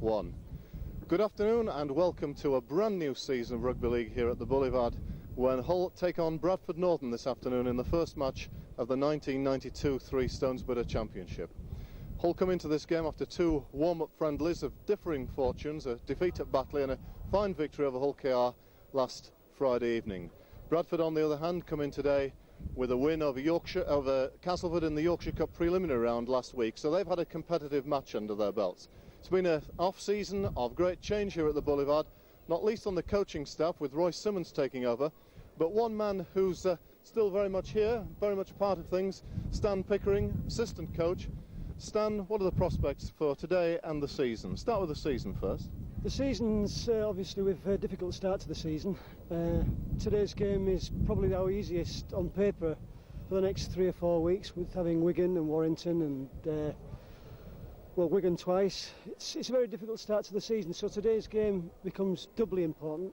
1. Good afternoon and welcome to a brand new season of Rugby League here at the Boulevard, when Hull take on Bradford Northern this afternoon in the first match of the 1992 Three Stones Butter Championship. Hull come into this game after two warm-up friendlies of differing fortunes, a defeat at Batley and a fine victory over Hull KR last Friday evening. Bradford, on the other hand, come in today with a win over Castleford in the Yorkshire Cup preliminary round last week, so they've had a competitive match under their belts. It's been an off-season of great change here at the Boulevard, not least on the coaching staff, with Roy Simmons taking over, but one man who's still very much here, very much part of things, Stan Pickering, assistant coach. Stan, what are the prospects for today and the season? Start with the season first. The season's obviously with a difficult start to the season. Today's game is probably our easiest on paper for the next 3 or 4 weeks, with having Wigan and Warrington and Wigan twice. It's a very difficult start to the season, so today's game becomes doubly important.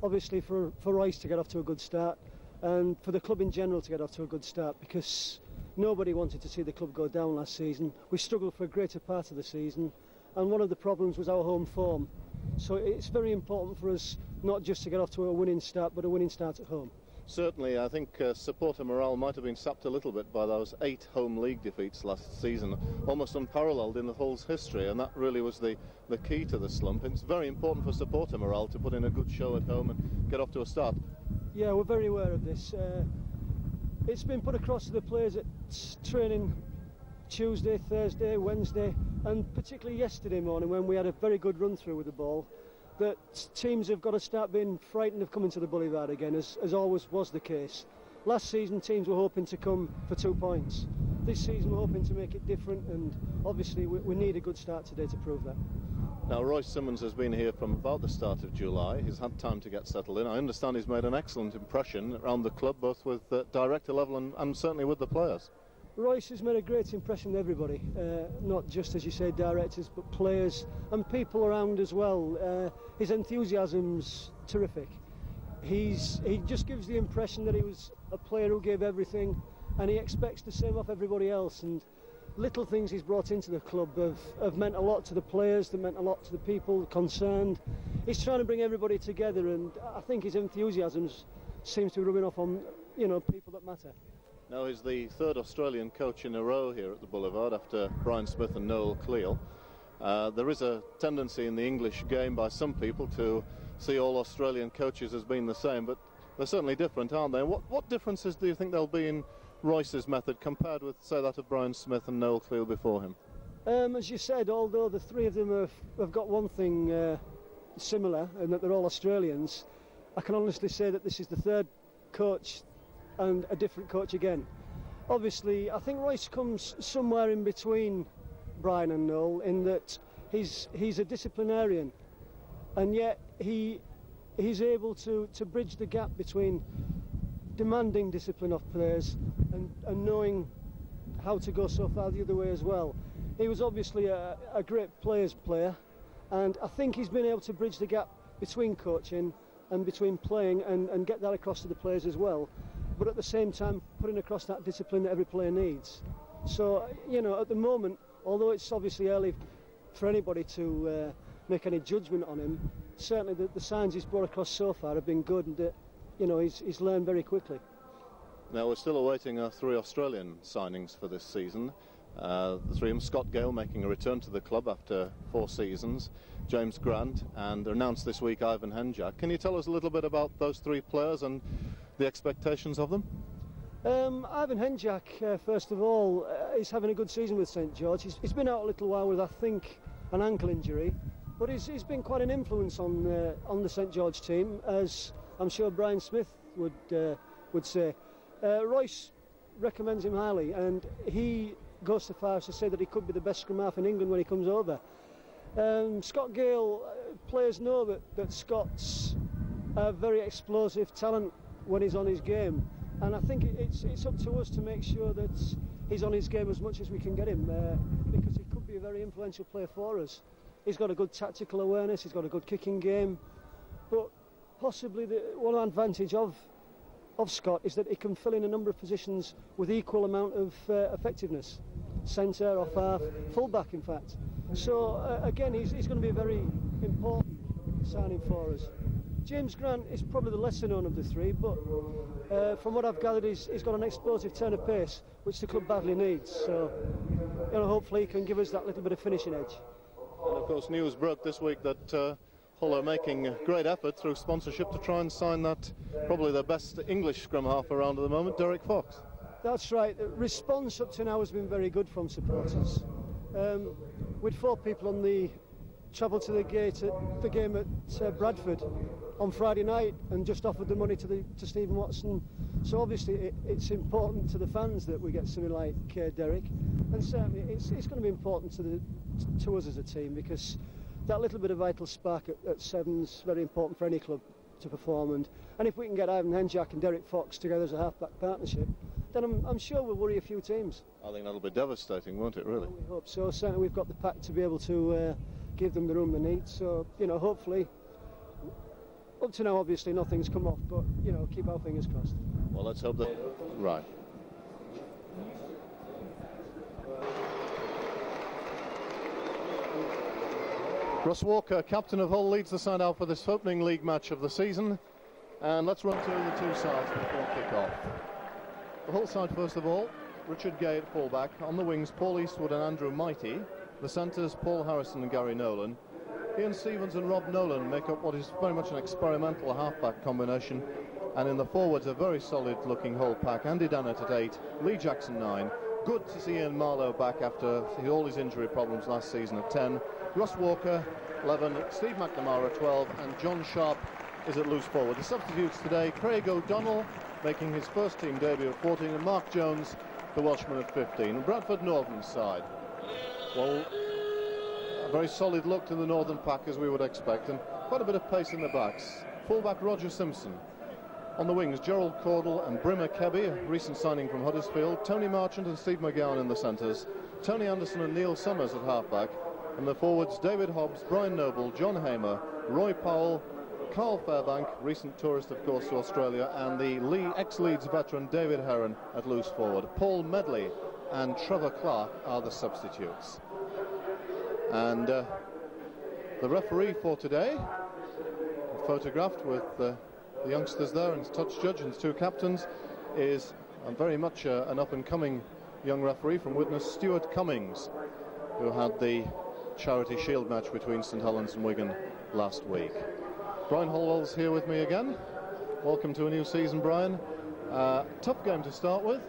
Obviously for Royce to get off to a good start, and for the club in general to get off to a good start, because nobody wanted to see the club go down last season. We struggled for a greater part of the season, and one of the problems was our home form. So it's very important for us not just to get off to a winning start, but a winning start at home. Certainly, I think supporter morale might have been sapped a little bit by those 8 home league defeats last season, almost unparalleled in the Hull's history, and that really was the key to the slump. It's very important for supporter morale to put in a good show at home and get off to a start. Yeah, we're very aware of this. It's been put across to the players at training Tuesday, Thursday, Wednesday, and particularly yesterday morning when we had a very good run through with the ball, that teams have got to start being frightened of coming to the Boulevard again, as always was the case. Last season teams were hoping to come for 2 points. This season we're hoping to make it different, and obviously we need a good start today to prove that. Now, Roy Simmons has been here from about the start of July. He's had time to get settled in. I understand he's made an excellent impression around the club, both with director level and certainly with the players. Royce has made a great impression with everybody, not just, as you say, directors, but players and people around as well. His enthusiasm's terrific. He just gives the impression that he was a player who gave everything, and he expects the same off everybody else. And little things he's brought into the club have meant a lot to the players, that meant a lot to the people concerned. He's trying to bring everybody together, and I think his enthusiasm seems to be rubbing off on, people that matter. Now, he's the 3rd Australian coach in a row here at the Boulevard after Brian Smith and Noel Cleal. There is a tendency in the English game by some people to see all Australian coaches as being the same, but they're certainly different, aren't they? What differences do you think there'll be in Royce's method compared with, say, that of Brian Smith and Noel Cleal before him? As you said, although the 3 of them have got one thing similar, and that they're all Australians, I can honestly say that this is the 3rd coach and a different coach again. Obviously, I think Royce comes somewhere in between Brian and Noel, in that he's a disciplinarian, and yet he's able to bridge the gap between demanding discipline of players and knowing how to go so far the other way as well. He was obviously a great players player, and I think he's been able to bridge the gap between coaching and between playing and get that across to the players as well, but at the same time putting across that discipline that every player needs. So, at the moment, although it's obviously early for anybody to make any judgment on him, certainly the signs he's brought across so far have been good, and that, he's learned very quickly. Now, we're still awaiting our 3 Australian signings for this season. The 3 of them, Scott Gale making a return to the club after 4 seasons, James Grant, and announced this week Ivan Henjak. Can you tell us a little bit about those 3 players and the expectations of them? Ivan Henjak, first of all, is having a good season with St George. He's been out a little while with, I think, an ankle injury, but he's been quite an influence on the St George team, as I'm sure Brian Smith would say. Royce recommends him highly, and he goes so far as to say that he could be the best scrum half in England when he comes over. Scott Gale, players know that Scott's a very explosive talent when he's on his game, and I think it's up to us to make sure that he's on his game as much as we can get him, because he could be a very influential player for us. He's got a good tactical awareness, he's got a good kicking game, but possibly the one advantage of Scott is that he can fill in a number of positions with equal amount of effectiveness. Centre, off half, full back in fact. So again, he's going to be a very important signing for us. James Grant is probably the lesser known of the three, but from what I've gathered, he's got an explosive turn of pace, which the club badly needs. So, hopefully he can give us that little bit of finishing edge. And of course, news broke this week that Hull are making a great effort through sponsorship to try and sign that, probably the best English scrum half around at the moment, Derek Fox. That's right. The response up to now has been very good from supporters. With 4 people on the travel to the gate at the game at Bradford on Friday night and just offered the money to Stephen Watson. So obviously it's important to the fans that we get something like Derek, and certainly it's going to be important to us as a team, because that little bit of vital spark at Sevens is very important for any club to perform, and if we can get Ivan Henjak and Derek Fox together as a half-back partnership, then I'm sure we'll worry a few teams. I think that'll be devastating, won't it, really? We hope so. Certainly we've got the pack to be able to give them the room they need, so hopefully, up to now obviously nothing's come off, but keep our fingers crossed. Well, let's hope that... Right. Russ Walker, captain of Hull, leads the side out for this opening league match of the season, and let's run through the two sides before kick-off. The Hull side, first of all, Richard Gay at fullback, on the wings Paul Eastwood and Andrew Mighty, the centres Paul Harrison and Gary Nolan. Ian Stevens and Rob Nolan make up what is very much an experimental half-back combination, and in the forwards a very solid looking Hull pack. Andy Dannett at 8, Lee Jackson 9. Good to see Ian Marlowe back after all his injury problems last season at 10. Russ Walker 11, Steve McNamara 12, and John Sharp is at loose forward. The substitutes today, Craig O'Donnell making his first team debut at 14, and Mark Jones, the Welshman, at 15. Bradford Northern's side, well, a very solid look to the Northern pack as we would expect, and quite a bit of pace in the backs. Fullback Roger Simpson. On the wings, Gerald Cordell and Brimmer Kebby, a recent signing from Huddersfield. Tony Marchant and Steve McGowan in the centres. Tony Anderson and Neil Summers at halfback. And the forwards, David Hobbs, Brian Noble, John Hamer, Roy Powell, Carl Fairbank, recent tourist of course to Australia, and the ex-Leeds veteran David Heron at loose forward. Paul Medley and Trevor Clark are the substitutes. And the referee for today, photographed with the youngsters there and touch judge and 2 captains, is very much an up-and-coming young referee from Widnes, Stuart Cummings, who had the Charity Shield match between St Helens and Wigan last week. Brian Holwell's here with me again. Welcome to a new season, Brian. Tough game to start with.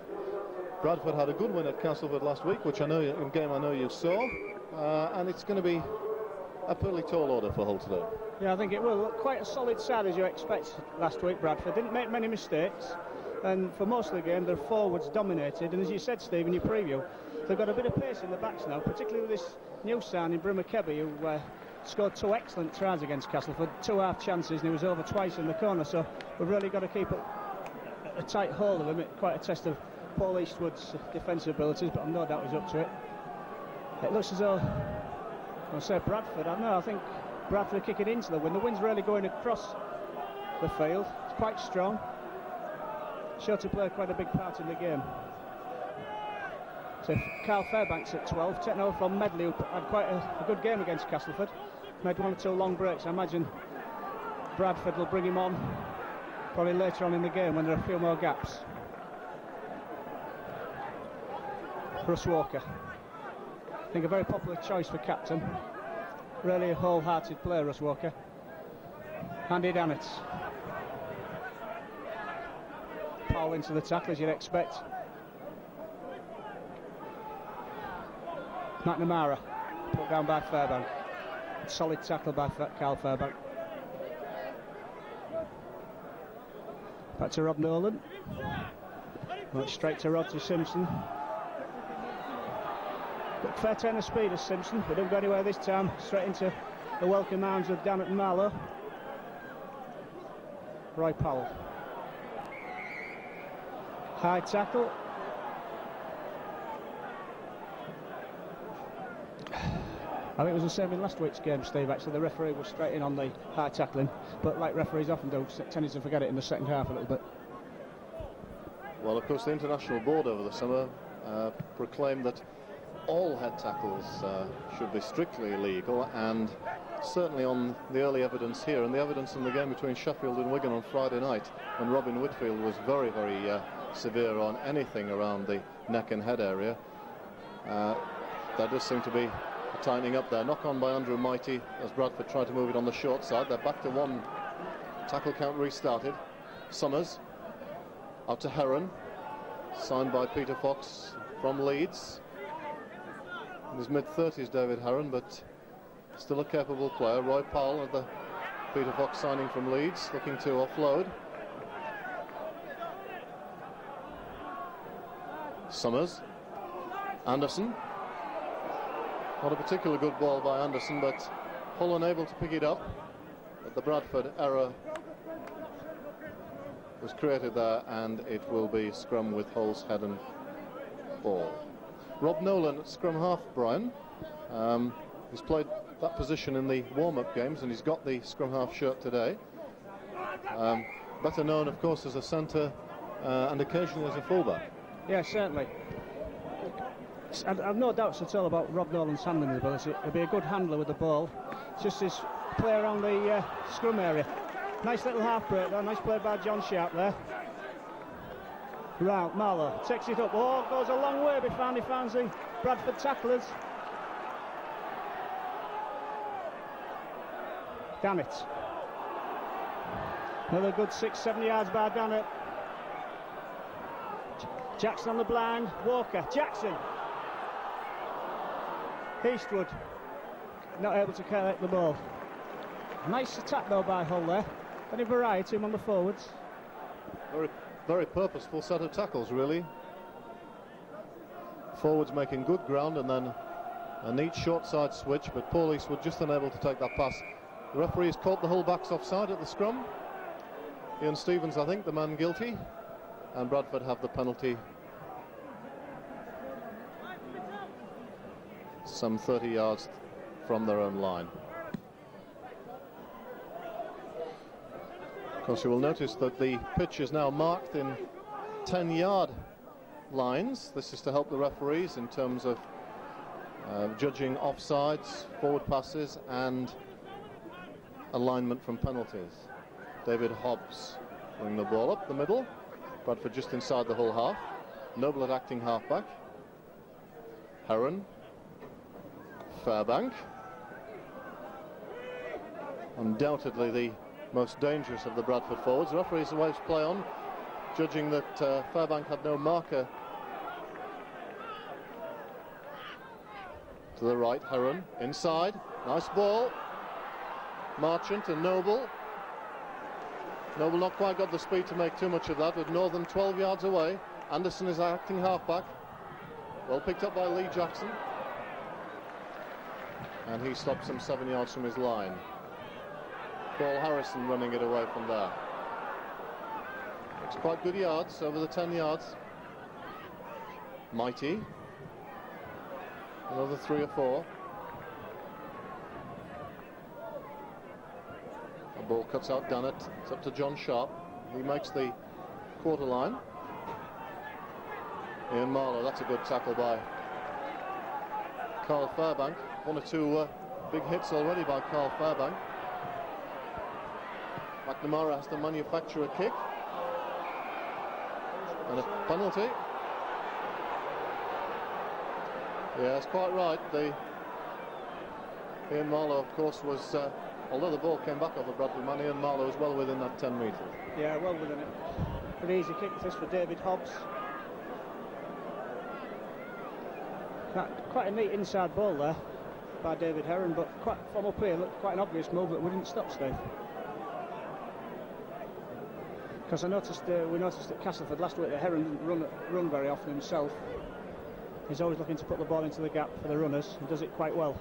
Bradford had a good win at Castleford last week, which I know you saw, and it's going to be a pretty tall order for Hull today. Yeah, I think it will. Quite a solid side as you expect last week. Bradford didn't make many mistakes, and for most of the game their forwards dominated, and as you said, Steve, in your preview, they've got a bit of pace in the backs now, particularly with this new signing Brimmer Kebby, who scored 2 excellent tries against Castleford, 2 half chances, and he was over twice in the corner, so we've really got to keep a tight hold of him. It's quite a test of Paul Eastwood's defensive abilities, but I've no doubt he's up to it. It looks as though, I'll say Bradford, I think Bradford are kicking into the wind. The wind's really going across the field. It's quite strong. Sure to play quite a big part in the game. So Carl Fairbanks at 12, taken over from Medley, who had quite a good game against Castleford. Made 1 or 2 long breaks. I imagine Bradford will bring him on probably later on in the game when there are a few more gaps. Russ Walker, I think a very popular choice for captain. Really a wholehearted player, Russ Walker. Andy Dannett. Powell into the tackle, as you'd expect. McNamara, put down by Fairbank. Solid tackle by Carl Fairbank. Back to Rob Nolan. Right, straight to Roger Simpson. Got fair turn of speed as Simpson, but didn't go anywhere this time. Straight into the welcome arms of Dannett and Marlowe. Roy Powell. High tackle. I think it was the same in last week's game, Steve. Actually, the referee was straight in on the high tackling, but like referees often do, tended to forget it in the second half a little bit. Well, of course, the International Board over the summer proclaimed that all head tackles should be strictly illegal, and certainly on the early evidence here and the evidence in the game between Sheffield and Wigan on Friday night, when Robin Whitfield was very, very severe on anything around the neck and head area. There does seem to be a tightening up there. Knock on by Andrew Mighty as Bradford tried to move it on the short side. They're back to one. Tackle count restarted. Summers out to Heron, signed by Peter Fox from Leeds. In his mid-30s, David Heron, but still a capable player. Roy Powell at the Peter Fox signing from Leeds, looking to offload. Summers, Anderson. Not a particularly good ball by Anderson, but Hull unable to pick it up. But the Bradford error was created there, and it will be scrum with Hull's head and ball. Rob Nolan at scrum half, Brian. He's played that position in the warm-up games, and he's got the scrum half shirt today. Better known, of course, as a centre and occasionally as a fullback. Yeah, certainly. I've no doubts at all about Rob Nolan's handling ability. He'll be a good handler with the ball. It's just his play around the scrum area. Nice little half break there. Nice play by John Sharp there. Right, Marlowe takes it up. Oh, goes a long way before he finds the Bradford tacklers. Dannett. Another good 6-7 yards by Dannett. Jackson on the blind. Walker. Jackson. Eastwood not able to collect the ball. Nice attack though by Hull there. Any variety among the forwards. Very, very purposeful set of tackles, really. Forwards making good ground, and then a neat short side switch, but Paul Eastwood just unable to take that pass. The referee has caught the Hull backs offside at the scrum. Ian Stevens, I think, the man guilty, and Bradford have the penalty. Some 30 yards from their own line. Of course, you will notice that the pitch is now marked in 10-yard lines. This is to help the referees in terms of judging offsides, forward passes and alignment from penalties. David Hobbs bringing the ball up the middle. Bradford just inside the Hull half. Noble at acting halfback. Heron. Fairbank. Undoubtedly the most dangerous of the Bradford forwards. The referee's away to play on, judging that Fairbank had no marker. To the right, Heron inside. Nice ball. Marchant and Noble. Noble not quite got the speed to make too much of that, with Northern 12 yards away. Anderson is acting halfback. Well picked up by Lee Jackson. And he stops him 7 yards from his line. Paul Harrison running it away from there. It's quite good yards, over the 10 yards. Mighty. Another 3 or 4. The ball cuts out Dannett. It's up to John Sharp. He makes the quarter line. Ian Marlowe, that's a good tackle by Carl Fairbank. 1 or 2 big hits already by Carl Fairbank. McNamara has to manufacture a kick. And a penalty. Yeah, it's quite right. Ian Marlowe, of course, was, although the ball came back off the Bradford man, Ian Marlowe was well within that 10 metres. Yeah, well within it. An easy kick this for David Hobbs. Quite a neat inside ball there by David Heron, but quite from up here looked quite an obvious move that wouldn't stop Steve. Because we noticed at Castleford last week that Heron didn't run very often himself. He's always looking to put the ball into the gap for the runners and does it quite well.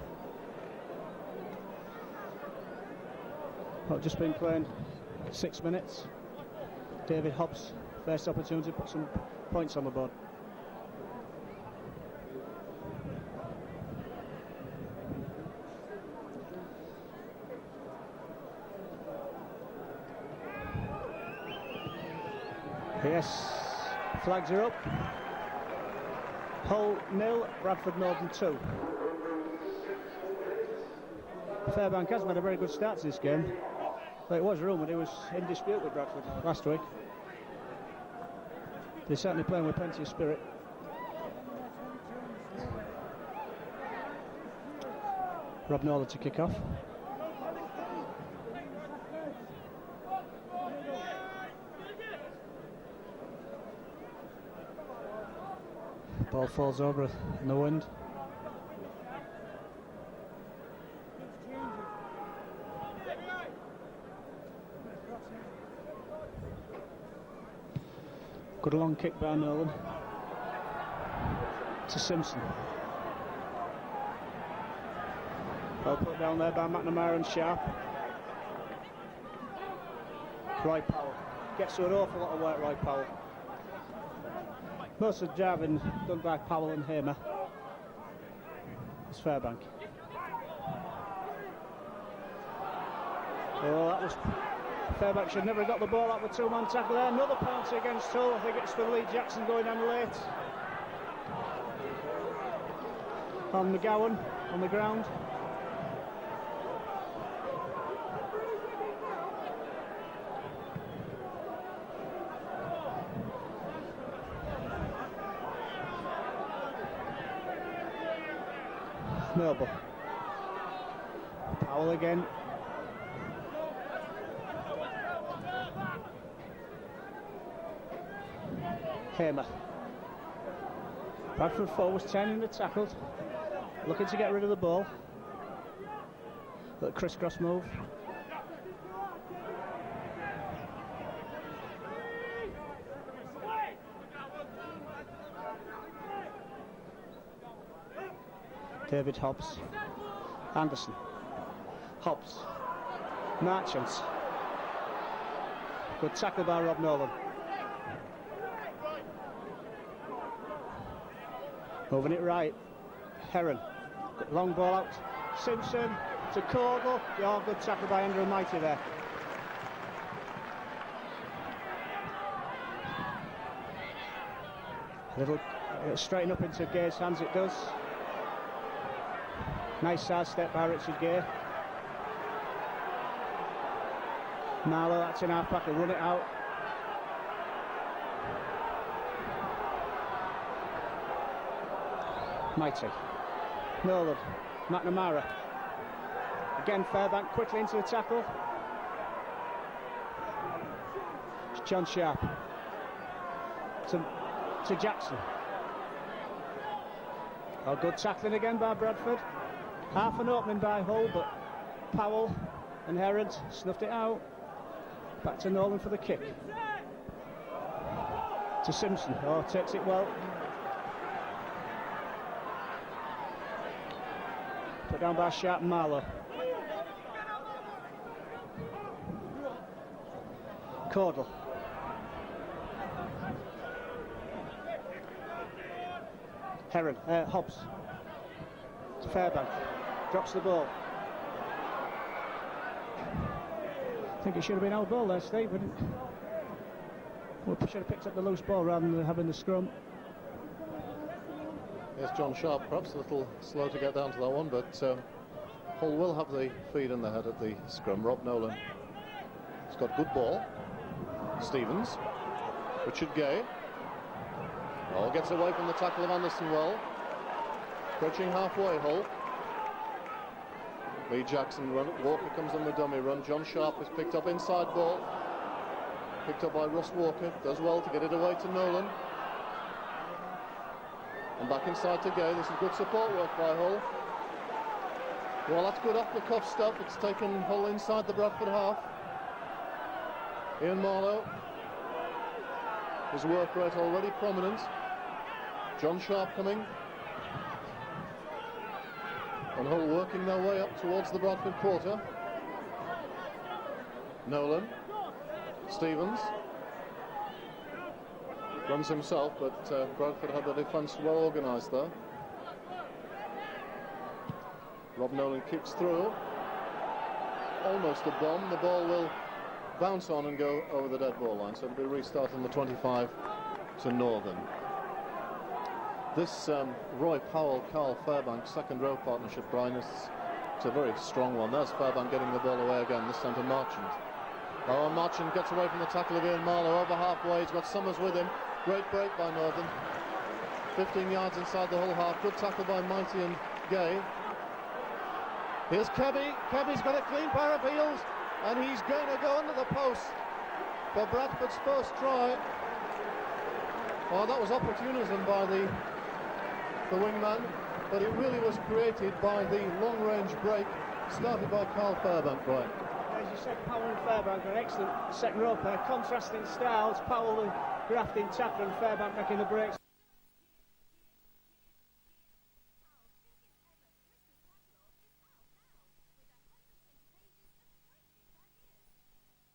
Well, just been playing 6 minutes. David Hobbs, first opportunity to put some points on the board. Yes, flags are up. Hull 0, Bradford Northern 2. Fairbank hasn't had a very good start to this game. But it was rumoured he was in dispute with Bradford last week. They're certainly playing with plenty of spirit. Rob Nolan to kick off. Ball falls over in the wind. Good long kick by Nolan to Simpson. Well put down there by McNamara and Sharp. Roy Powell gets to an awful lot of work, Roy Powell. Most of the driving done by Powell and Hamer. It's Fairbank. Oh, that was... Fairbank should never have got the ball out of a two-man tackle there. Another penalty against Hull. I think it's for Lee Jackson going on late. On McGowan on the ground. Noble. Powell again. Hamer. Bradford forwards turning the tackled, looking to get rid of the ball. That crisscross move. David Hobbs. Anderson. Hobbs. Marchant. Good tackle by Rob Nolan. Moving it right. Heron. Long ball out. Simpson to Cordell. Oh, good tackle by Andrew Mighty there. Little straighten up into Gay's hands, it does. Nice side step by Richard Gay. Marlowe, that's in half back, he'll run it out. Mighty. Nolan. McNamara. Again Fairbank quickly into the tackle. It's John Sharp. To Jackson. Oh, good tackling again by Bradford. Half an opening by Hull, but Powell and Heron snuffed it out. Back to Nolan for the kick. To Simpson. Oh, takes it well. Put down by Sharp and Marlowe. Cordell. Heron. Hobbs. To Fairbank. Drops the ball. I think it should have been our ball there, Steve. We should have picked up the loose ball rather than having the scrum. Yes, John Sharp perhaps a little slow to get down to that one, but Hull will have the feed in the head at the scrum. Rob Nolan has got good ball. Stevens. Richard Gay. Oh, gets away from the tackle of Anderson well. Approaching halfway, Hull. Lee Jackson run. Walker comes on the dummy run. John Sharp is picked up inside ball. Picked up by Russ Walker. Does well to get it away to Nolan. And back inside to Gay. This is good support work by Hull. Well, that's good off-the-cuff stuff. It's taken Hull inside the Bradford half. Ian Marlowe. His work rate already prominent. John Sharp coming. And Hull working their way up towards the Bradford quarter. Nolan. Stevens. Runs himself, but Bradford had the defence well organised there. Rob Nolan kicks through. Almost a bomb. The ball will bounce on and go over the dead ball line, so it'll be restarting the 25 to Northern. This Roy Powell-Carl Fairbank second row partnership, Brian, it's a very strong one. There's Fairbank getting the ball away again, this time to Marchant. Oh, and Marchant gets away from the tackle of Ian Marlowe, over halfway. He's got Summers with him. Great break by Northern. 15 yards inside the whole half. Good tackle by Mighty and Gay. Here's Kebby. Kebby's got a clean pair of heels, and he's going to go under the post for Bradford's first try. Oh, that was opportunism by the wingman, but it really was created by the long-range break started by Carl Fairbank, Brian. As you said, Powell and Fairbank are an excellent second row pair, contrasting styles. Powell the grafting tackle and Fairbank making the breaks.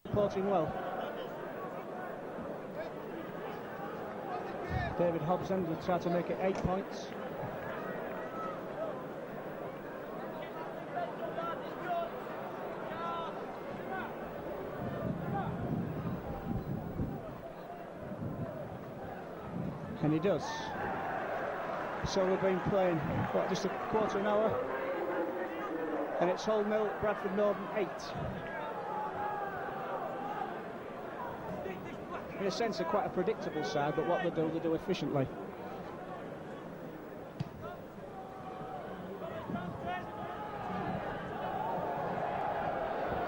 Supporting well. David Hobson will try to make it 8 points. And he does. So we've been playing, what, just a quarter an hour? And it's Hull 0, Bradford Northern 8. In a sense, they're quite a predictable side, but what they do efficiently.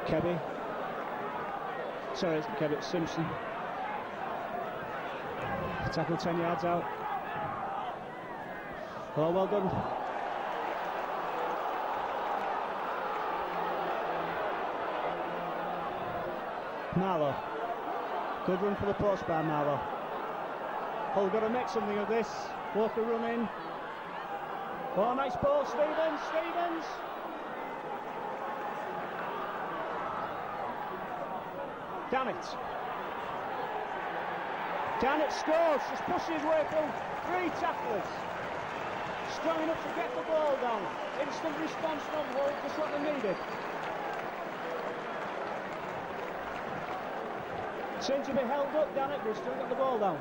Kebby. Sorry, it's Kebby, it's Simpson. Tackle 10 yards out. Oh, well done. Marlowe. Good run for the post by Marlowe. Hull got to make something of this. Walker running. Oh, nice ball, Stevens. Stevens. Damn it. Dannett scores, just pushes his way through 3 tacklers. Strong enough to get the ball down. Instant response from Hull, just what they needed. Seemed to be held up, Dannett, but still got the ball down.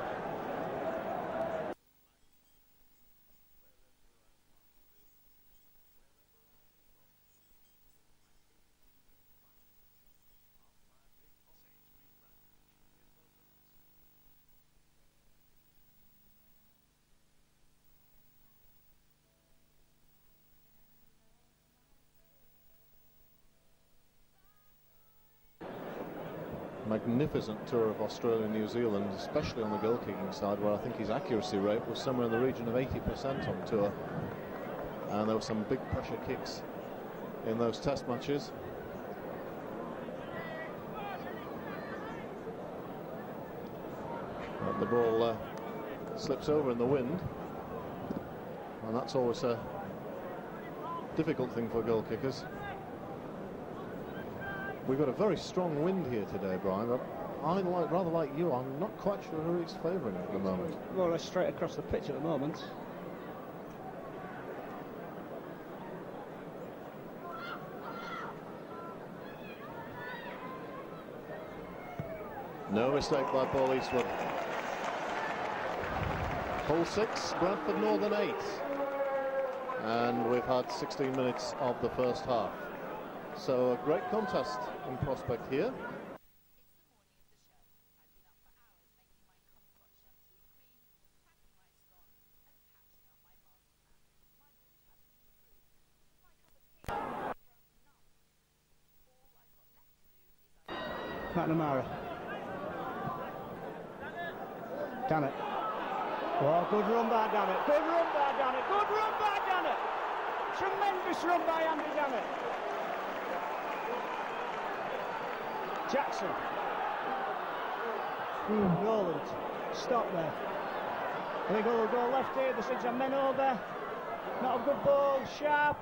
Magnificent tour of Australia and New Zealand, especially on the goal kicking side, where I think his accuracy rate was somewhere in the region of 80% on tour, and there were some big pressure kicks in those test matches. And the ball slips over in the wind, and that's always a difficult thing for goal kickers. We've got a very strong wind here today, Brian, but rather like you, I'm not quite sure who it's favouring at the moment. More or less straight across the pitch at the moment. No mistake by Paul Eastwood. Hull 6, Bradford Northern 8. And we've had 16 minutes of the first half. So a great contest in prospect here. McNamara. Dannett. Oh, good run by Dannett. Good run by Dannett. Good run by Dannett. Tremendous run by Andy Dannett. Jackson. Roland. Stop there. I think we'll go left here. The 6 men over. Not a good ball. Sharp.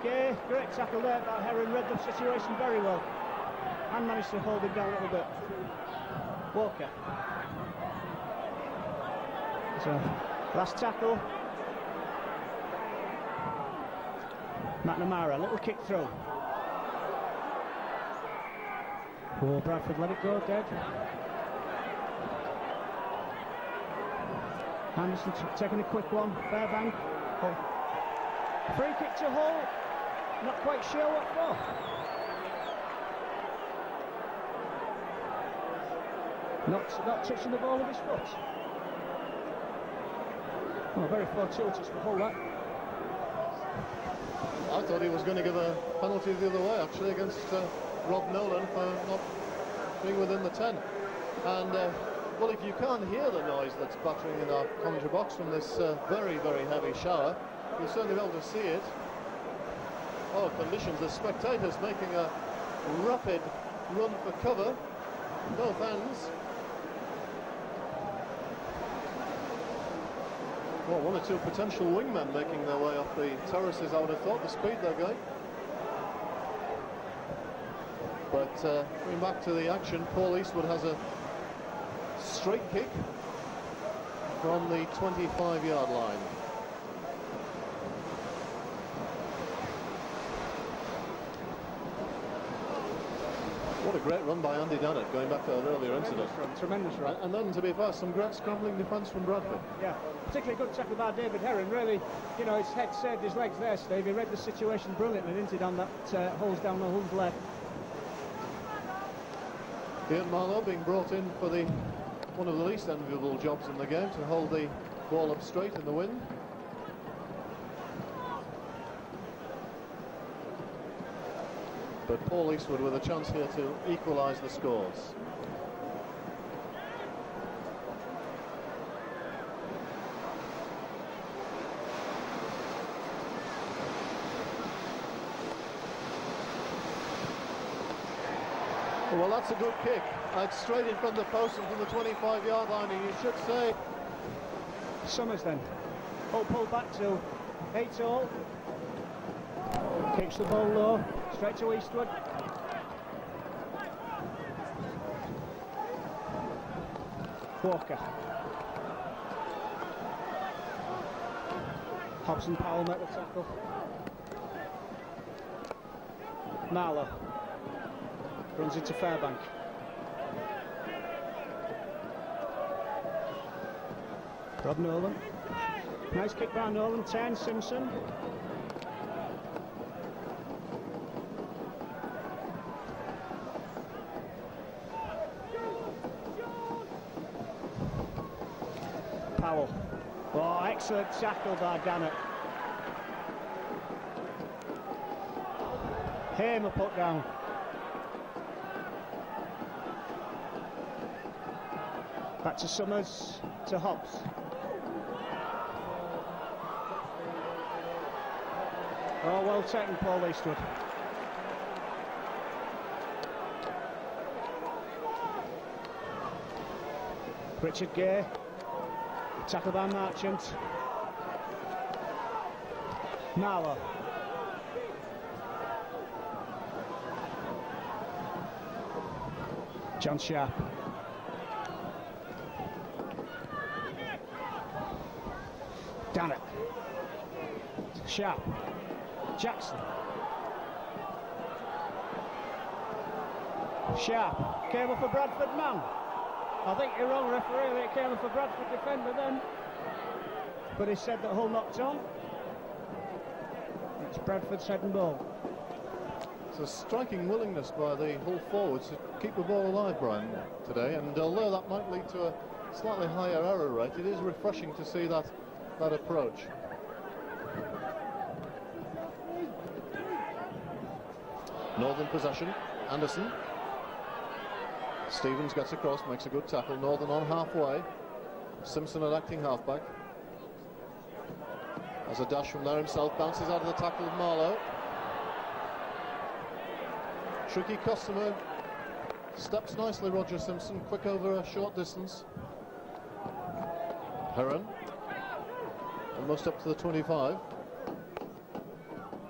Okay, great tackle there by Heron. Read the situation very well. And managed to hold him down a little bit. Walker. So, last tackle. McNamara, little kick through. Oh, Bradford let it go, dead. Anderson taking a quick one. Fairbank. Hull. Free kick to Hull. Not quite sure what for. Not touching the ball with his foot. Oh, very fortuitous for Hull, that. I thought he was going to give a penalty the other way, actually, against Rob Nolan for not being within the 10. And, well, if you can't hear the noise that's battering in our commentary box from this very, very heavy shower, you'll certainly be able to see it. Oh, conditions, the spectators making a rapid run for cover, both ends. Well, one or two potential wingmen making their way up the terraces, I would have thought, the speed they're going. But coming back to the action, Paul Eastwood has a straight kick from the 25-yard line. What a great run by Andy Dannett, going back to that earlier incident. Tremendous run. And then, to be fair, some great scrambling defence from Bradford. Yeah, particularly good tackle by David Herron. Really, you know, his head saved his legs there, Steve. He read the situation brilliantly, didn't he, down that holes down the Hull's left. Ian Marlowe being brought in for one of the least enviable jobs in the game, to hold the ball up straight in the wind. But Paul Eastwood with a chance here to equalise the scores. Well, that's a good kick. It's straight in front of the post and from the 25-yard line, and you should say. Summers then. Hull pulled back to 8-all. Keeps the ball low. Straight to Eastwood. Walker. Hobson Powell met the tackle. Marlowe runs into Fairbank. Rob Nolan. Nice kick by Nolan. 10, Simpson. Powell. Oh, excellent tackle by Dannett. Hamer put down. Back to Summers, to Hobbs. Oh, well taken, Paul Eastwood. Richard Gay. Tackle by Marchant. Marlowe. John Sharp. Dannett. Sharp. Jackson. Sharp. Came off a Bradford man. I think you're wrong, referee. It came off a Bradford defender then. But he said that Hull knocked on. It's Bradford's head and ball. It's a striking willingness by the Hull forwards to keep the ball alive, Brian, today. And although that might lead to a slightly higher error rate, it is refreshing to see that approach. Northern possession. Anderson. Stevens gets across, makes a good tackle. Northern on halfway. Simpson at acting halfback. Has a dash from there himself, bounces out of the tackle of Marlowe. Tricky customer. Steps nicely, Roger Simpson, quick over a short distance. Herron. Almost up to the 25.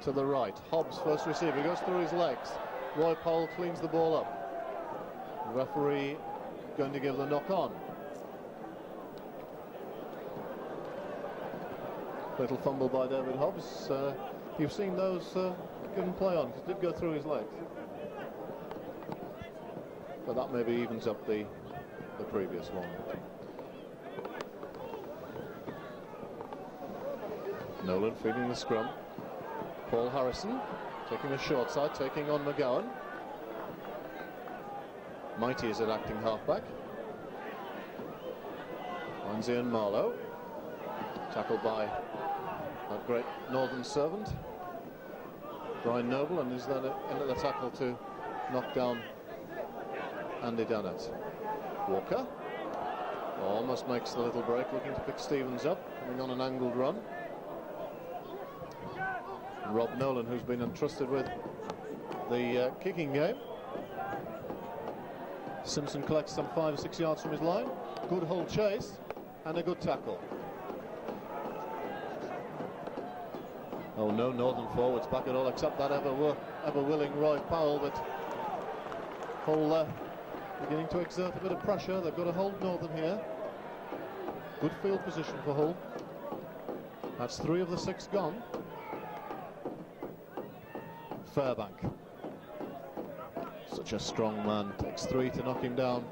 To the right. Hobbs, first receiver, goes through his legs. Roy Powell cleans the ball up. The referee going to give the knock on. Little fumble by David Hobbs. You've seen those given play on, because it did go through his legs. But that maybe evens up the previous one. Nolan feeding the scrum. Paul Harrison taking the short side, taking on McGowan. Mighty is at acting halfback. Finds Ian Marlowe. Tackled by that great northern servant, Brian Noble, and is then into the tackle to knock down Andy Dannett. Walker almost makes the little break, looking to pick Stevens up, coming on an angled run. And Rob Nolan, who's been entrusted with the kicking game. Simpson collects some 5 or 6 yards from his line. Good hold chase and a good tackle. Oh no, Northern forwards back at all except that ever willing Roy Powell, but Hull beginning to exert a bit of pressure. They've got to hold Northern here. Good field position for Hull. That's 3 of the 6 gone. Fairbank, such a strong man, takes 3 to knock him down.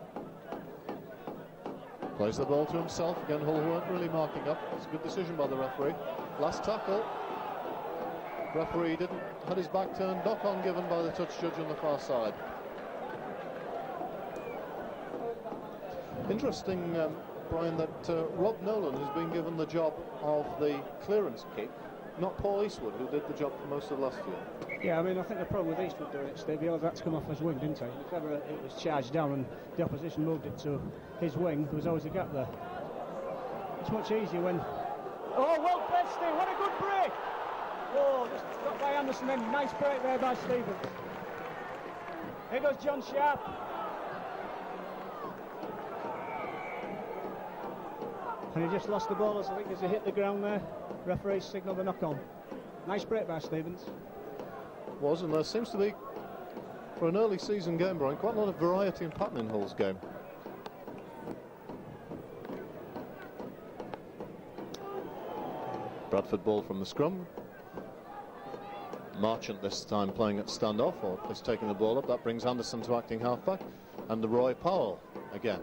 Plays the ball to himself. Again, Hull weren't really marking up. It's a good decision by the referee. Last tackle. Referee had his back turned. Knock on given by the touch judge on the far side. Interesting, Brian, that Rob Nolan has been given the job of the clearance kick, not Paul Eastwood, who did the job for most of last year. Yeah, I mean, I think the problem with Eastwood doing it, Steve, he always had to come off his wing, didn't he? If ever it was charged down and the opposition moved it to his wing, there was always a gap there. It's much easier when... Oh, well played, Steve, what a good break! Oh, just got by Anderson then, nice break there by Stevens. Here goes John Sharp. And he just lost the ball, I think, as he hit the ground there. Referee signalled the knock-on. Nice break by Stevens. Was, and there seems to be, for an early season game, Brian, quite a lot of variety and pattern in Hull's game. Bradford ball from the scrum. Marchant this time playing at standoff, or is taking the ball up. That brings Anderson to acting halfback, and the Roy Powell again.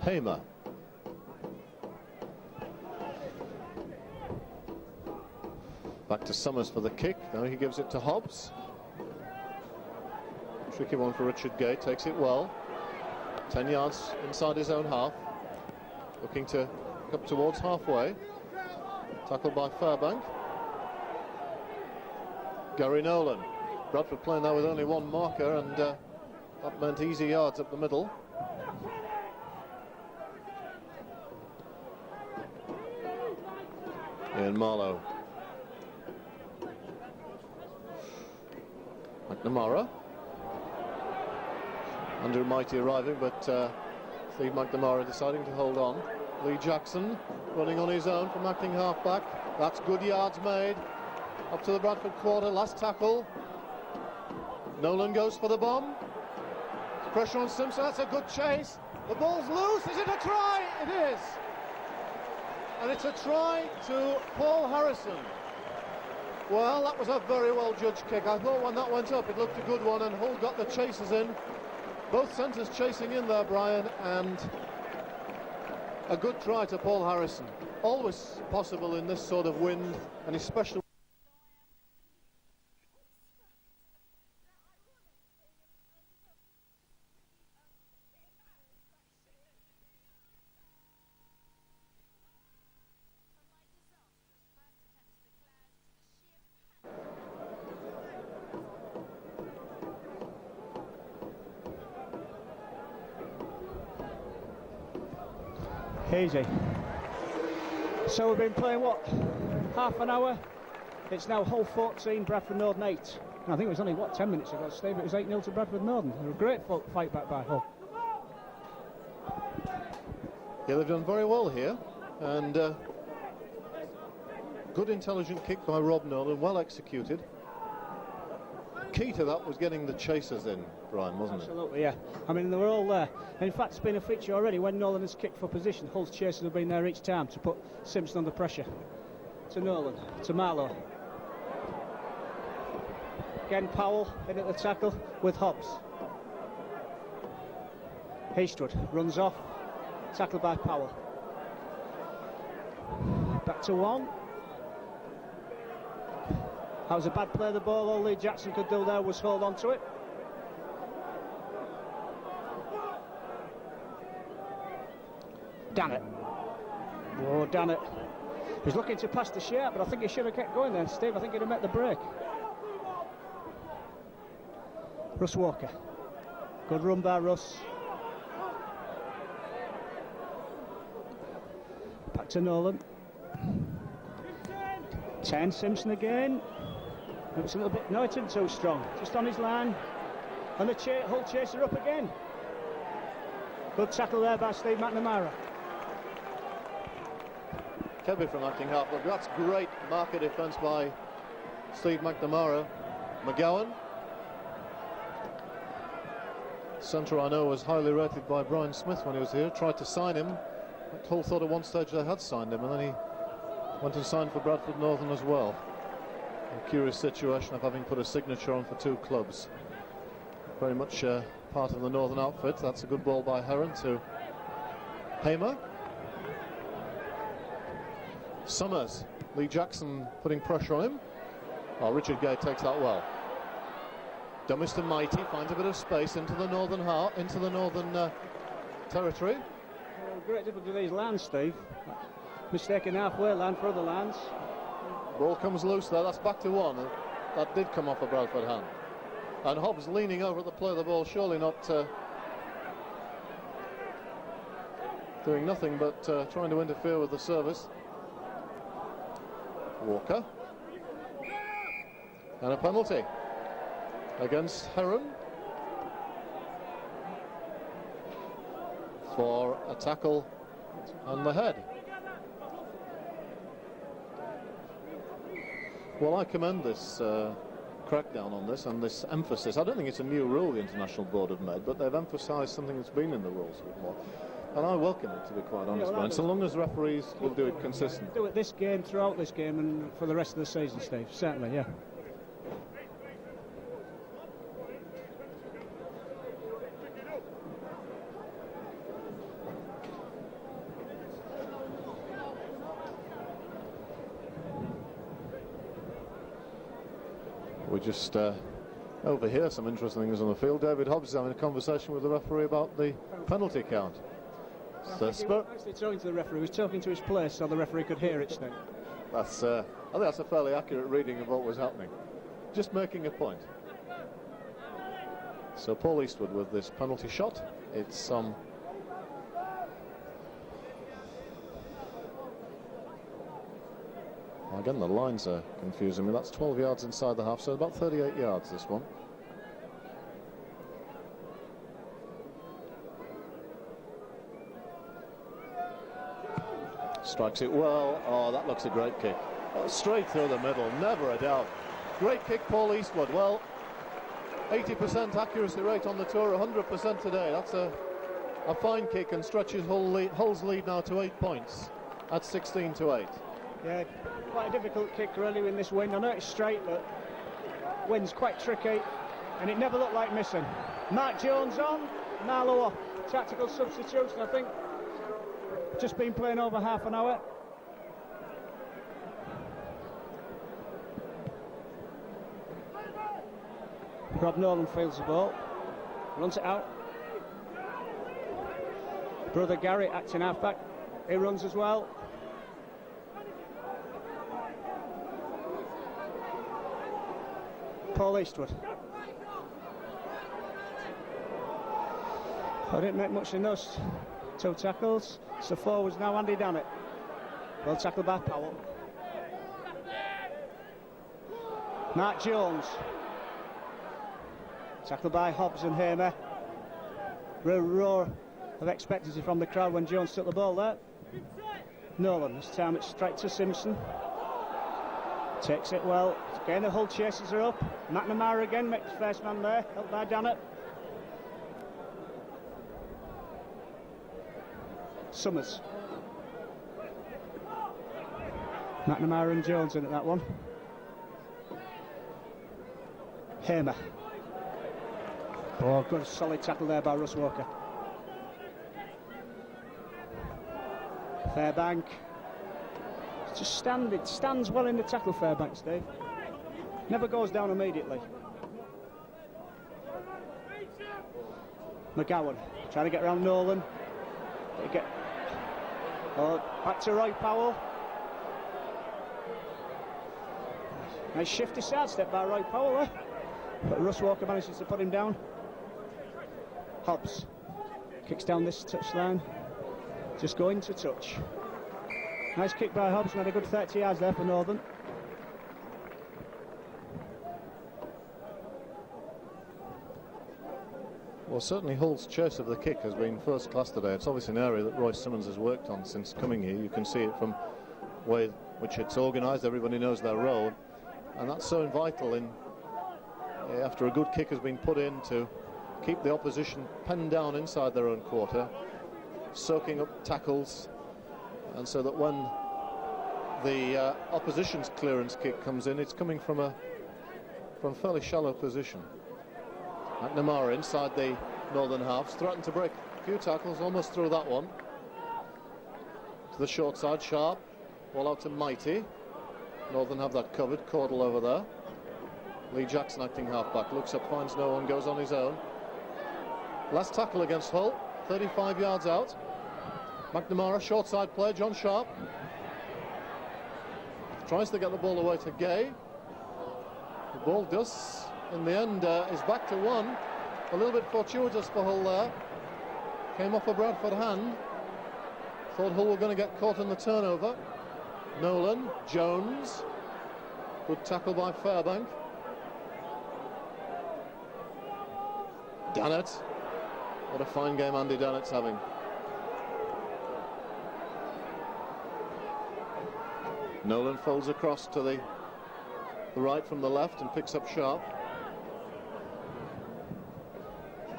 Hamer. Back to Summers for the kick. Now he gives it to Hobbs. Tricky one for Richard Gay. Takes it well. 10 yards inside his own half. Looking to up towards halfway. Tackled by Fairbank. Gary Nolan. Bradford playing now with only one marker, and that meant easy yards up the middle. Ian Marlowe. McNamara. Andrew Mighty arriving, but Steve McNamara deciding to hold on. Lee Jackson running on his own from acting halfback. That's good yards made. Up to the Bradford quarter. Last tackle. Nolan goes for the bomb. Pressure on Simpson. That's a good chase. The ball's loose. Is it a try? It is. And it's a try to Paul Harrison. Well, that was a very well judged kick. I thought when that went up it looked a good one, and Hull got the chasers in. Both centres chasing in there, Brian, and a good try to Paul Harrison. Always possible in this sort of wind, and especially... Easy. So we've been playing, what, half an hour? It's now Hull 14, Bradford Northern 8. And I think it was only, what, 10 minutes ago, Steve? It was 8-0 to Bradford Northern. A great fight back by Hull. Yeah, they've done very well here, and good intelligent kick by Rob Nolan, well executed. Key to that was getting the chasers in, Brian, wasn't it? Absolutely, yeah. I mean, they were all there. And in fact, it's been a feature already. When Nolan has kicked for position, Hull's chasers have been there each time to put Simpson under pressure. To Nolan, to Marlowe. Again, Powell in at the tackle with Hobbs. Eastwood runs off. Tackled by Powell. Back to 1. That was a bad play of the ball. All Lee Jackson could do there was hold on to it. Damn it. Oh, damn it. He's looking to pass the shape, but I think he should have kept going then, Steve. I think he'd have met the break. Russ Walker. Good run by Russ. Back to Nolan. 10, Simpson again. It was a little bit, no, it isn't too strong. Just on his line. And the Hull chaser up again. Good tackle there by Steve McNamara. Kebby from acting half. Look, that's great marker defence by Steve McNamara. McGowan. Centre, I know, was highly rated by Brian Smith when he was here. Tried to sign him. Hull thought at one stage they had signed him, and then he went and signed for Bradford Northern as well. A curious situation of having put a signature on for 2 clubs. Very much part of the Northern outfit. That's a good ball by Heron to Hamer. Summers. Lee Jackson putting pressure on him. Oh, Richard Gay takes that well. Dummist and Mighty finds a bit of space into the northern territory. Great difficulty with these lands, Steve. Mistaken halfway land for other lands. Ball comes loose there. That's back to 1. That did come off a Bradford hand. And Hobbs leaning over at the play of the ball, surely not doing nothing but trying to interfere with the service. Walker. And a penalty against Heron for a tackle on the head. Well, I commend this crackdown on this and this emphasis. I don't think it's a new rule the International Board have made, but they've emphasised something that's been in the rules a bit more. And I welcome it, to be quite honest, Brian, so long as referees will do it consistently. Do it this game, throughout this game, and for the rest of the season, Steve. Certainly, yeah. We just overhear some interesting things on the field. David Hobbs is having a conversation with the referee about the penalty count. So he wasn't actually talking to the referee, he was talking to his place so the referee could hear it, Steve. That's, I think that's a fairly accurate reading of what was happening. Just making a point. So Paul Eastwood with this penalty shot. It's again, the lines are confusing me. That's 12 yards inside the half, so about 38 yards this one. Strikes it well. Oh, that looks a great kick. Oh, straight through the middle, never a doubt. Great kick, Paul Eastwood. Well, 80% accuracy rate on the tour, 100% today. That's a fine kick and stretches Hull's lead now to 8 points at 16-8. Yeah, quite a difficult kick really in this wind. I know it's straight, but wind's quite tricky, and it never looked like missing. Mark Jones on, Marlowe off. Tactical substitution, I think. Just been playing over half an hour. Rob Nolan fields the ball, runs it out. Brother Gary acting halfback, he runs as well. Paul Eastwood. I didn't make much in those 2 tackles. So forwards now Andy Dannett. Well tackled by Powell. Mark Jones. Tackled by Hobbs and Hamer. Real roar of expectancy from the crowd when Jones took the ball there. Nolan, this time it's straight to Simpson. Takes it well. Again, the Hull chases are up. McNamara again makes first man there, helped by Dannett. Summers. McNamara and Jones in at that one. Hamer. Oh, good solid tackle there by Russ Walker. Fairbank. It stands well in the tackle, Fairbank, Steve. Never goes down immediately. McGowan trying to get around Nolan. Back to Roy Powell. Nice shifty sidestep by Roy Powell there. But Russ Walker manages to put him down. Hobbs kicks down this touchline. Just going to touch. Nice kick by Hobbs, and had a good 30 yards there for Northern. Well, certainly Hull's chase of the kick has been first class today. It's obviously an area that Roy Simmons has worked on since coming here. You can see it from the way in which it's organised. Everybody knows their role, and that's so vital in after a good kick has been put in to keep the opposition penned down inside their own quarter, soaking up tackles, and so that when the opposition's clearance kick comes in, it's coming from a fairly shallow position. McNamara inside the Northern halves, threatened to break a few tackles, almost through that one. To the short side, Sharp, ball out to Mighty. Northern have that covered, Caudle over there. Lee Jackson acting halfback, looks up, finds no one, goes on his own. Last tackle against Hull, 35 yards out. McNamara, short side play, John Sharp. Tries to get the ball away to Gay. The ball does, in the end, is back to one. A little bit fortuitous for Hull there. Came off a Bradford hand. Thought Hull were going to get caught in the turnover. Nolan, Jones. Good tackle by Fairbank. Dannett. What a fine game Andy Dannett's having. Nolan folds across to the right from the left and picks up Sharp.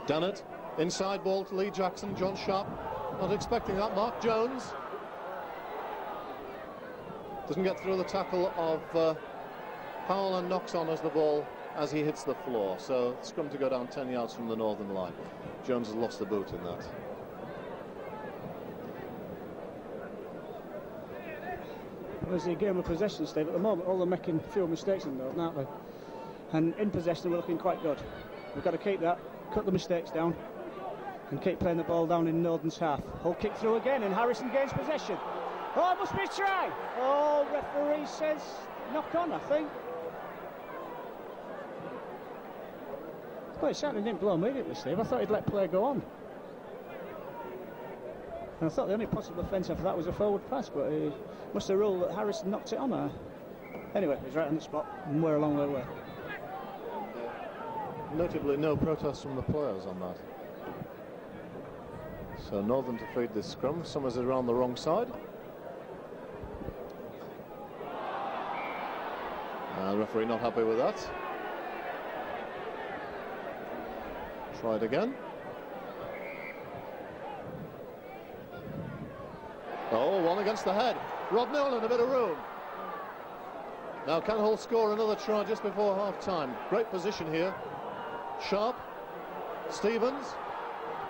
Dannett, inside ball to Lee Jackson, John Sharp, not expecting that. Mark Jones doesn't get through the tackle of Powell and knocks on as he hits the floor. So scrum to go down 10 yards from the Northern line. Jones has lost the boot in that. There's a game of possession, Steve. At the moment, all they're making few mistakes in Northern, aren't they? And in possession, we're looking quite good. We've got to keep that, cut the mistakes down, and keep playing the ball down in Northern's half. Hull kick through again, and Harrison gains possession. Oh, it must be a try! Oh, referee says knock on, I think. Well, it certainly didn't blow immediately, Steve. I thought he'd let play go on. And I thought the only possible offence after that was a forward pass, but he must have ruled that Harrison knocked it on her. Anyway, he's right on the spot, and we're a long way away. Notably, no protest from the players on that. So Northern to feed this scrum. Summers is around the wrong side. The referee not happy with that. Try it again. Oh, one against the head. Rob Nolan, a bit of room. Now can Hull score another try just before half-time? Great position here. Sharp, Stevens,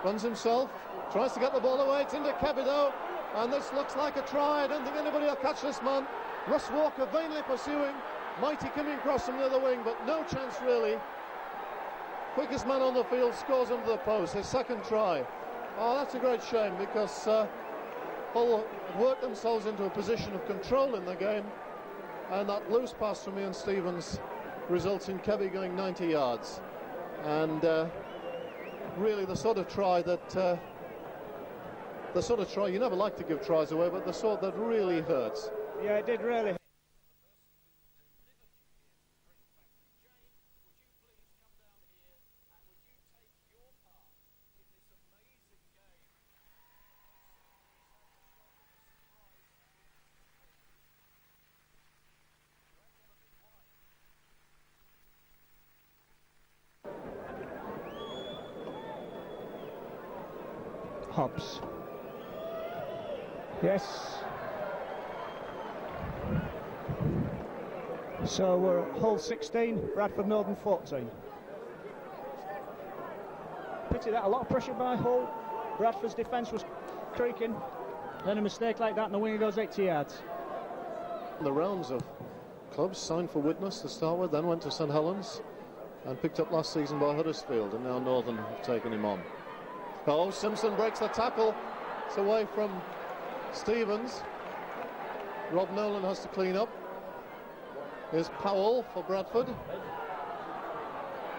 runs himself, tries to get the ball away. It's into Kebido, and this looks like a try. I don't think anybody will catch this man. Russ Walker vainly pursuing. Mighty coming across from the other wing, but no chance really. Quickest man on the field scores under the post, his second try. Oh, that's a great shame, because Hull worked themselves into a position of control in the game, and that loose pass from Ian Stevens results in Kebby going 90 yards. And really the sort of try that you never like to give tries away, but the sort that really hurts. Yeah, it did really. Hobbs. Yes. So we're at Hull 16, Bradford Northern 14. Pity that, a lot of pressure by Hull. Bradford's defence was creaking. Then a mistake like that and the winger goes 80 yards. The rounds of clubs signed for Widnes to start with, then went to St Helens and picked up last season by Huddersfield, and now Northern have taken him on. Oh, Simpson breaks the tackle. It's away from Stevens. Rob Nolan has to clean up. Here's Powell for Bradford.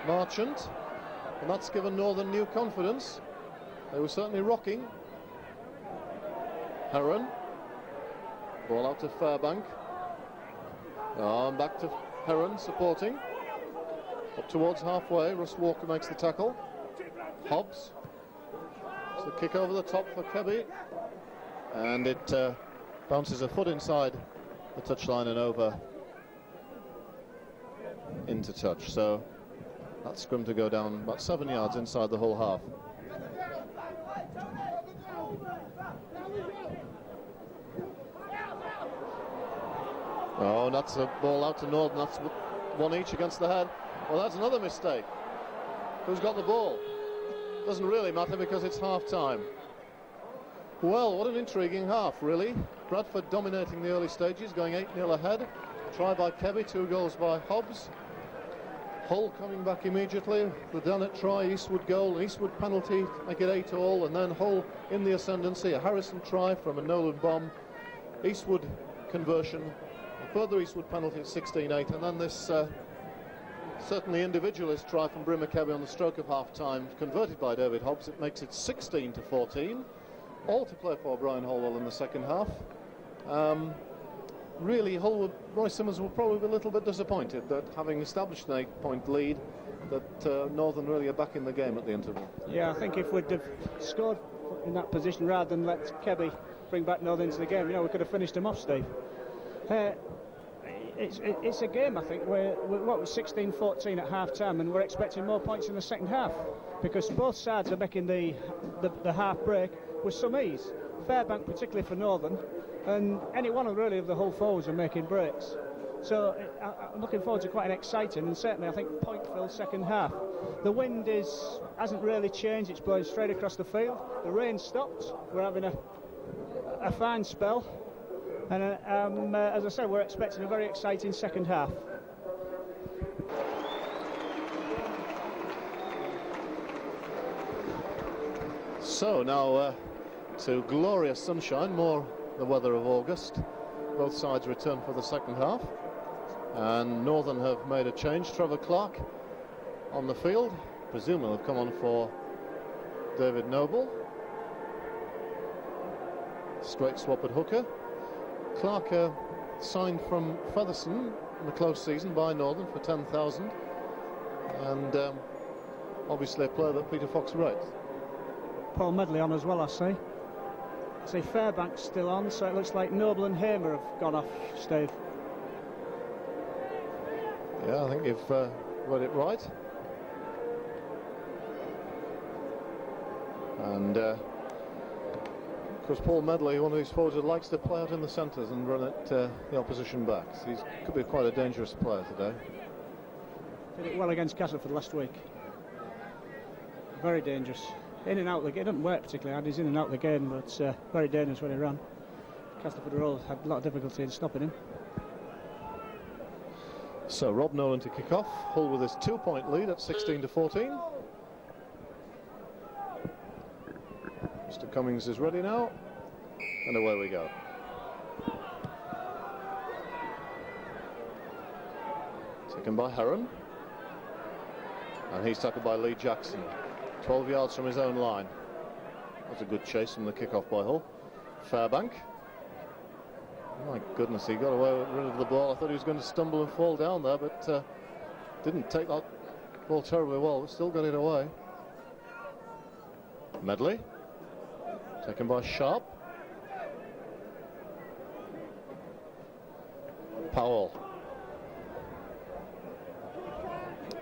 Marchant. And that's given Northern new confidence. They were certainly rocking. Heron. Ball out to Fairbank. Oh, and back to Heron supporting. Up towards halfway. Russ Walker makes the tackle. Hobbs. It's a kick over the top for Kebby. And it bounces a foot inside the touchline and over into touch. So that scrum to go down about 7 yards inside the whole half. Oh, that's a ball out to Northern. That's one each against the head. Well, that's another mistake. Who's got the ball? Doesn't really matter because it's half time. Well, what an intriguing half, really. Bradford dominating the early stages, going 8-0 ahead. Try by Kebby, 2 goals by Hobbs. Hull coming back immediately. The Dennett try, Eastwood goal, Eastwood penalty, make it 8-all, and then Hull in the ascendancy. A Harrison try from a Nolan bomb. Eastwood conversion, a further Eastwood penalty at 16-8, and then this certainly individualist try from Brimmer Kebby on the stroke of half-time, converted by David Hobbs. It makes it 16-14. All to play for Brian Holwell in the second half. Really, Roy Simmons will probably be a little bit disappointed that, having established an 8-point lead, that Northern really are back in the game at the interval. Yeah, I think if we'd have scored in that position rather than let Kebby bring back Northern into the game, we could have finished him off, Steve. It's a game, I think, where what was 16-14 at half-time, and we're expecting more points in the second half, because both sides are making the half break with some ease. Fairbank particularly for Northern, and any one of really of the Hull forwards are making breaks. So I'm looking forward to quite an exciting and certainly I think point-filled second half. The wind hasn't really changed, it's blowing straight across the field. The rain stopped, we're having a fine spell, and as I said, we're expecting a very exciting second half. So now to glorious sunshine, more the weather of August. Both sides return for the second half, and Northern have made a change. Trevor Clark on the field, presumably will come on for David Noble. Straight swap at hooker. Clark signed from Featherstone in the close season by Northern for 10,000, and obviously a player that Peter Fox rates. Paul Medley on as well, I see. Fairbank's still on, so it looks like Noble and Hamer have gone off, Steve. Yeah, I think you've read it right. And of course Paul Medley, one of these forwards that likes to play out in the centres and run at the opposition back. So he could be quite a dangerous player today. Did it well against Castleford last week. Very dangerous. In and out of the game, it doesn't work particularly hard, he's in and out of the game, but very dangerous when he ran. Castleford all had a lot of difficulty in stopping him. So Rob Nolan to kick off, Hull with his 2-point lead at 16-14. Mr. Cummings is ready now, and away we go. Taken by Heron, and he's tackled by Lee Jackson. 12 yards from his own line. That's a good chase from the kick-off by Hull. Fairbank. My goodness, he got rid of the ball. I thought he was going to stumble and fall down there, but didn't take that ball terribly well, but still got it away. Medley. Taken by Sharp. Powell.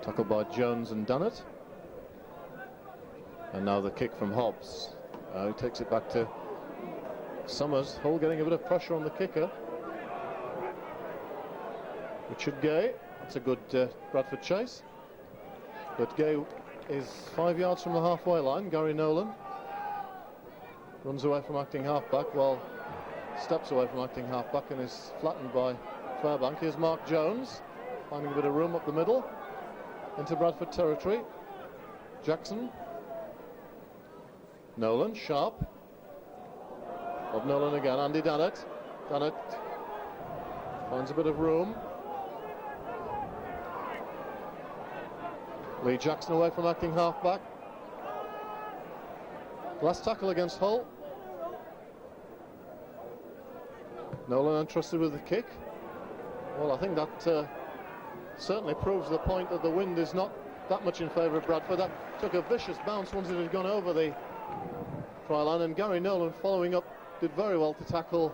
Tackled by Jones and Dunnett. And now the kick from Hobbs. He takes it back to Summers. Hull getting a bit of pressure on the kicker. Richard Gay. That's a good Bradford chase. But Gay is 5 yards from the halfway line. Gary Nolan runs away from acting halfback while steps away from acting half-back and is flattened by Fairbank. Here's Mark Jones, finding a bit of room up the middle, into Bradford territory. Jackson. Nolan, Sharp. Of Nolan again, Andy Dannett. Dannett finds a bit of room. Lee Jackson away from acting half-back. Last tackle against Hull. Nolan entrusted with the kick. Well, I think that certainly proves the point that the wind is not that much in favour of Bradford. That took a vicious bounce once it had gone over the try line, and Gary Nolan, following up, did very well to tackle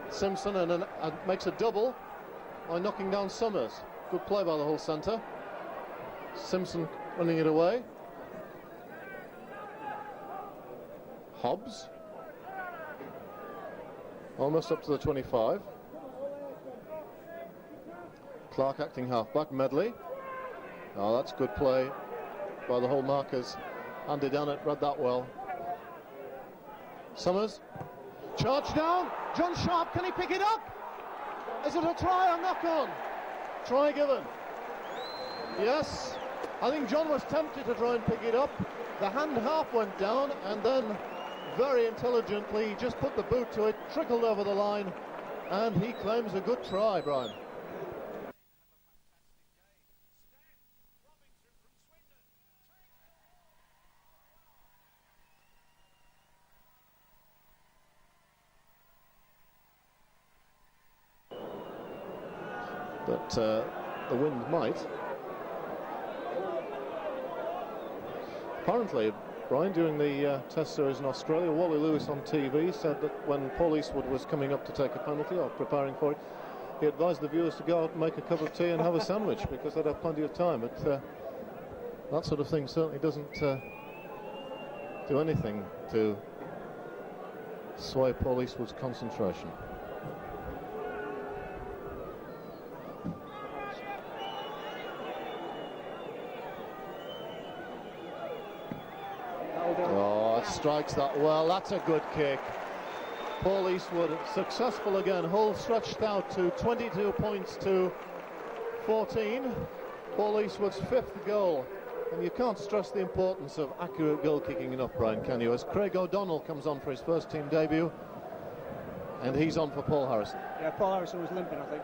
Simpson and makes a double by knocking down Summers. Good play by the Hull centre. Simpson running it away. Hobbs almost up to the 25. Clark acting half-back. Medley. Oh, that's good play by the Hull markers. Andy Dannett read that well. Summers. Charge down. John Sharp, can he pick it up? Is it a try or knock on? Try given. Yes. I think John was tempted to try and pick it up. The hand half went down, and then very intelligently he just put the boot to it, trickled over the line, and he claims a good try, Brian. But the wind might. Apparently, Brian, during the test series in Australia, Wally Lewis on TV said that when Paul Eastwood was coming up to take a penalty or preparing for it, he advised the viewers to go out and make a cup of tea and have a sandwich because they'd have plenty of time. But that sort of thing certainly doesn't do anything to sway Paul Eastwood's concentration. Strikes that well. That's a good kick. Paul Eastwood successful again. Hull stretched out to 22 points to 14. Paul Eastwood's 5th goal, and you can't stress the importance of accurate goal kicking enough, Brian, can you? As Craig O'Donnell comes on for his first team debut, and he's on for Paul Harrison. Yeah, Paul Harrison was limping, I think.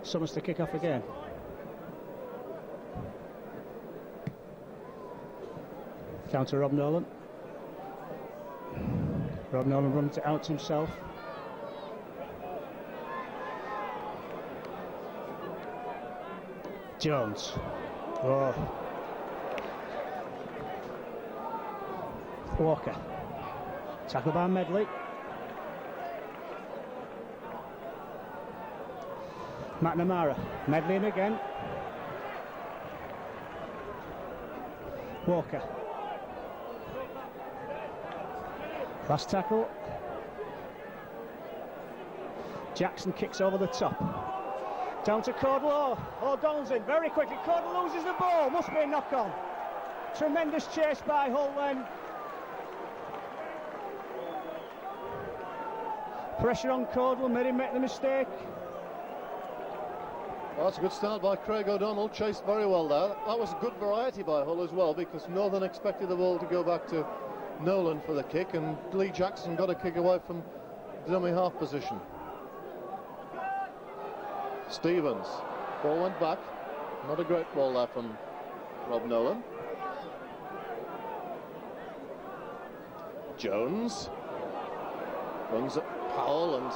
Summers to kick off again. Counter Rob Nolan. Rob Nolan runs it out himself. Jones. Oh. Walker. Tackle by Medley. McNamara. Medley in again. Walker. Last tackle. Jackson kicks over the top. Down to Cordwell. O'Donnell's in very quickly. Cordwell loses the ball. Must be a knock on. Tremendous chase by Hull then. Pressure on Cordwell. Made him make the mistake. Well, that's a good start by Craig O'Donnell. Chased very well there. That was a good variety by Hull as well, because Northern expected the ball to go back to Nolan for the kick, and Lee Jackson got a kick away from the dummy half position. Stevens, ball went back. Not a great ball there from Rob Nolan. Jones runs at Powell and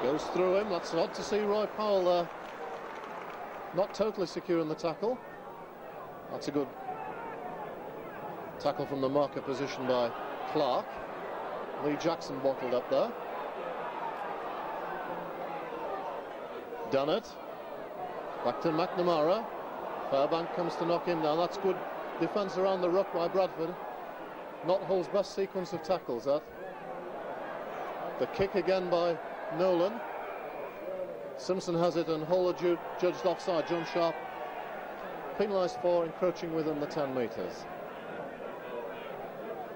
goes through him. That's odd to see Roy Powell there, not totally secure in the tackle. That's a good tackle from the marker position by Clark. Lee Jackson bottled up there. Dannett. Back to McNamara. Fairbank comes to knock him down. That's good defence around the ruck by Bradford. Not Hull's best sequence of tackles, that. The kick again by Nolan. Simpson has it, and Hull are judged offside. John Sharp penalised for encroaching within the 10 metres.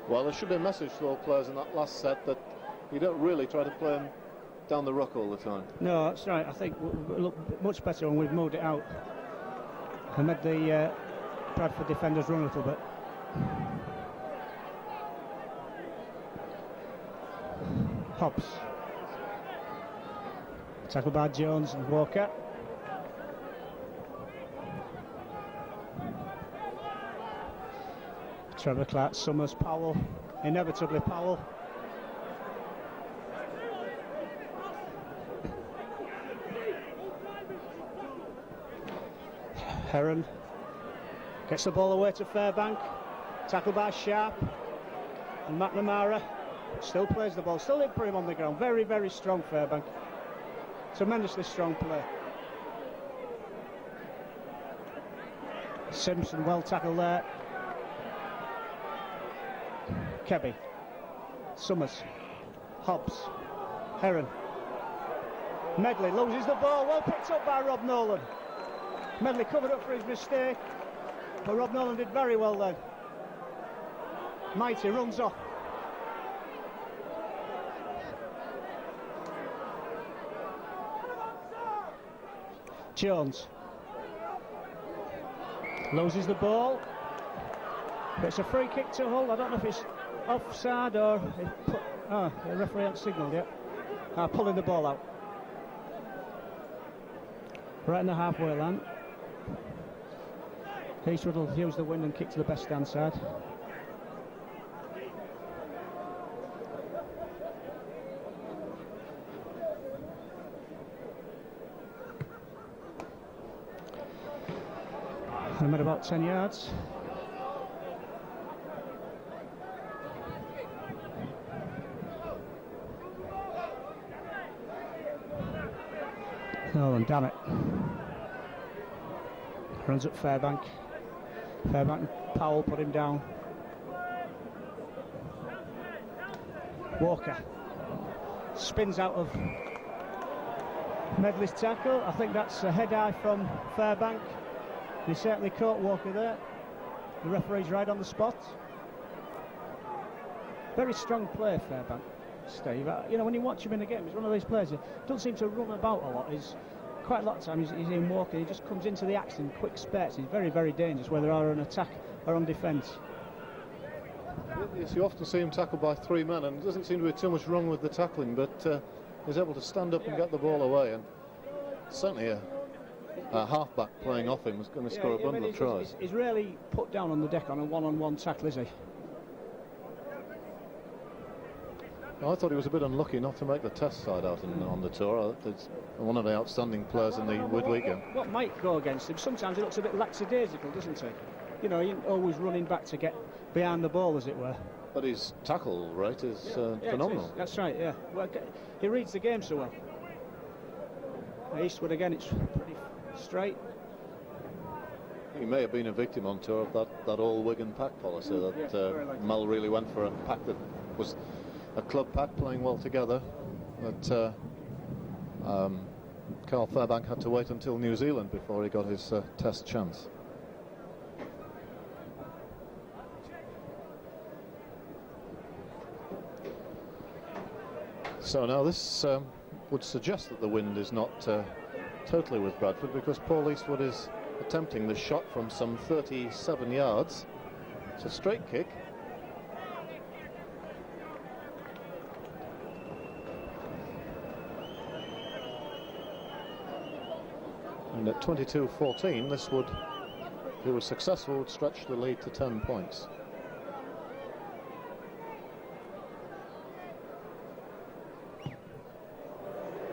Well, there should be a message to all players in that last set that you don't really try to play them down the ruck all the time. No, that's right. I think we look much better when we've moved it out and made the Bradford defenders run a little bit. Hobbs. Tackled by Jones and Walker. Trevor Clark, Summers, Powell, inevitably Powell. Heron gets the ball away to Fairbank, tackled by Sharp, and McNamara still plays the ball, still in for him on the ground. Very, very strong Fairbank, tremendously strong play. Simpson well tackled there. Kebby, Summers, Hobbs, Heron, Medley loses the ball, well picked up by Rob Nolan. Medley covered up for his mistake, but Rob Nolan did very well then. Mighty runs off. Jones loses the ball. But it's a free kick to Hull. I don't know if it's offside or the referee hasn't signalled yet. Pulling the ball out. Right in the halfway line. Eastwood will use the wind and kick to the best stand side. I'm at about 10 yards. Oh, and damn it. Runs up Fairbank. Fairbank and Powell put him down. Walker spins out of Medley's tackle. I think that's a head eye from Fairbank. He certainly caught Walker there. The referee's right on the spot. Very strong play, Fairbank, Steve. You know, when you watch him in the game, he's one of these players who doesn't seem to run about a lot. He's quite a lot of times he's in Walker. He just comes into the action in quick spurts. He's very, very dangerous, whether on an attack or on defence. Yes, you often see him tackled by three men, and there doesn't seem to be too much wrong with the tackling, but he's able to stand up and get the ball away, and certainly a half-back playing off him is going to score a bundle of tries. He's rarely put down on the deck on a one-on-one tackle, is he? I thought he was a bit unlucky not to make the test side out on the tour. It's one of the outstanding players in the midweek game. What might go against him, sometimes he looks a bit lackadaisical, doesn't he? You know, he's always running back to get behind the ball, as it were. But his tackle rate is phenomenal. That's right, yeah. Well, he reads the game so well. Eastwood again, it's pretty straight. He may have been a victim on tour of that all-Wigan pack policy, that Mull really went for a pack that was a club pack playing well together, but Carl Fairbank had to wait until New Zealand before he got his test chance. So now this would suggest that the wind is not totally with Bradford, because Paul Eastwood is attempting the shot from some 37 yards. It's a straight kick. And at 22-14, this would, if he was successful, would stretch the lead to 10 points.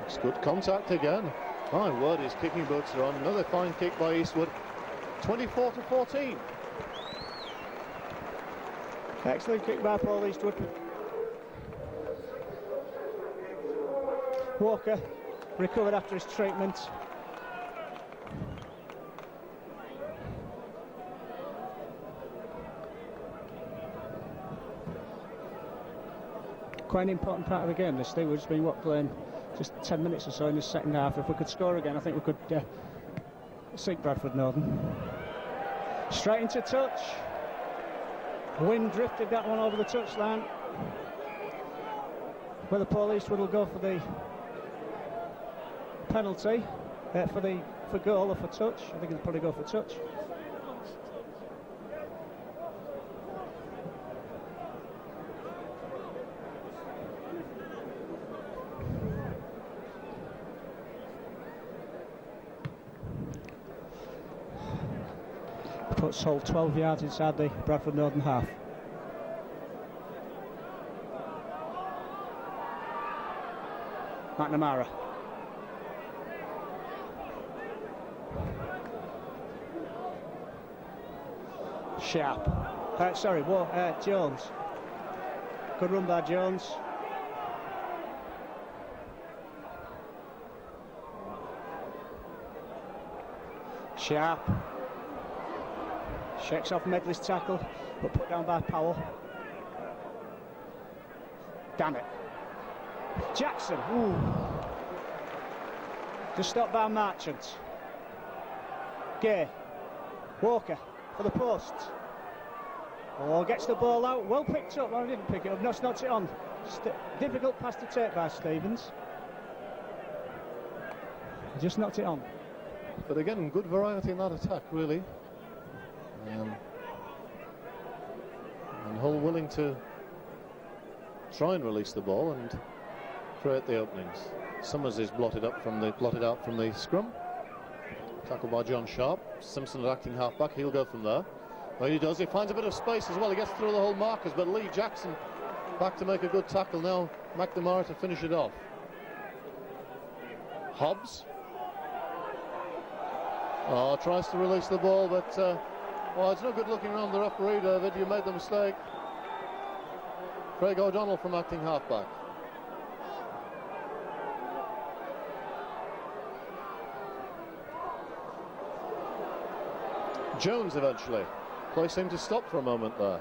It's good contact again. My word, his kicking boots are on. Another fine kick by Eastwood. 24-14. Excellent kick by Paul Eastwood. Walker recovered after his treatment. Quite an important part of the game, this thing. We've just been playing just 10 minutes or so in the second half. If we could score again, I think we could sink Bradford Northern. Straight into touch. Wind drifted that one over the touchline. Whether Paul Eastwood will go for the penalty, for goal or for touch. I think he'll probably go for touch. Puts Hull 12 yards inside the Bradford Northern half. McNamara. Sharp. Jones. Good run by Jones. Sharp. Shakes off Medley's tackle, but put down by Powell. Damn it. Jackson. Ooh. Just stopped by Marchant. Gay. Walker for the post. Oh, gets the ball out. Well picked up. Well, he didn't pick it up. No, knocks it on. Difficult pass to take by Stevens. He just knocked it on. But again, good variety in that attack, really. And Hull willing to try and release the ball and create the openings. Summers is blotted out from the scrum. Tackled by John Sharp. Simpson at acting halfback. He'll go from there. Well, he does. He finds a bit of space as well. He gets through the whole markers, but Lee Jackson back to make a good tackle now. McNamara to finish it off. Hobbs. Oh, tries to release the ball, but it's no good looking around the referee, David. You made the mistake. Craig O'Donnell from acting halfback. Jones eventually. Play seemed to stop for a moment there.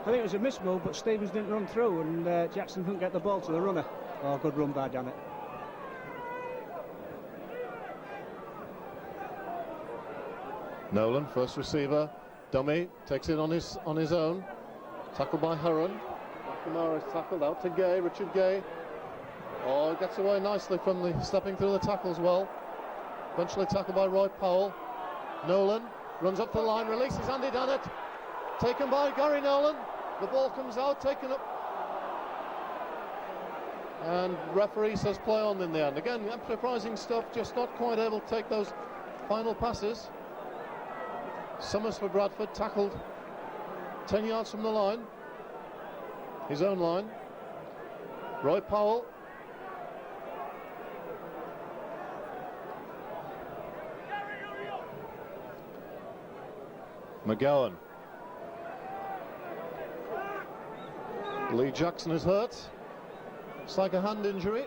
I think it was a miss move, but Stevens didn't run through, and Jackson couldn't get the ball to the runner. Oh, good run by Dammit. Nolan, first receiver, dummy, takes it on his own. Tackled by Heron. McNamara is tackled out to Gay, Richard Gay. Oh, he gets away nicely from the stepping through the tackles well. Eventually tackled by Roy Powell. Nolan runs up the line, releases Andy Dannett. Taken by Gary Nolan. The ball comes out, taken up. And referee says play on in the end. Again, enterprising stuff, just not quite able to take those final passes. Summers for Bradford, tackled 10 yards from the line, his own line. Roy Powell. McGowan. Lee Jackson is hurt. It's like a hand injury.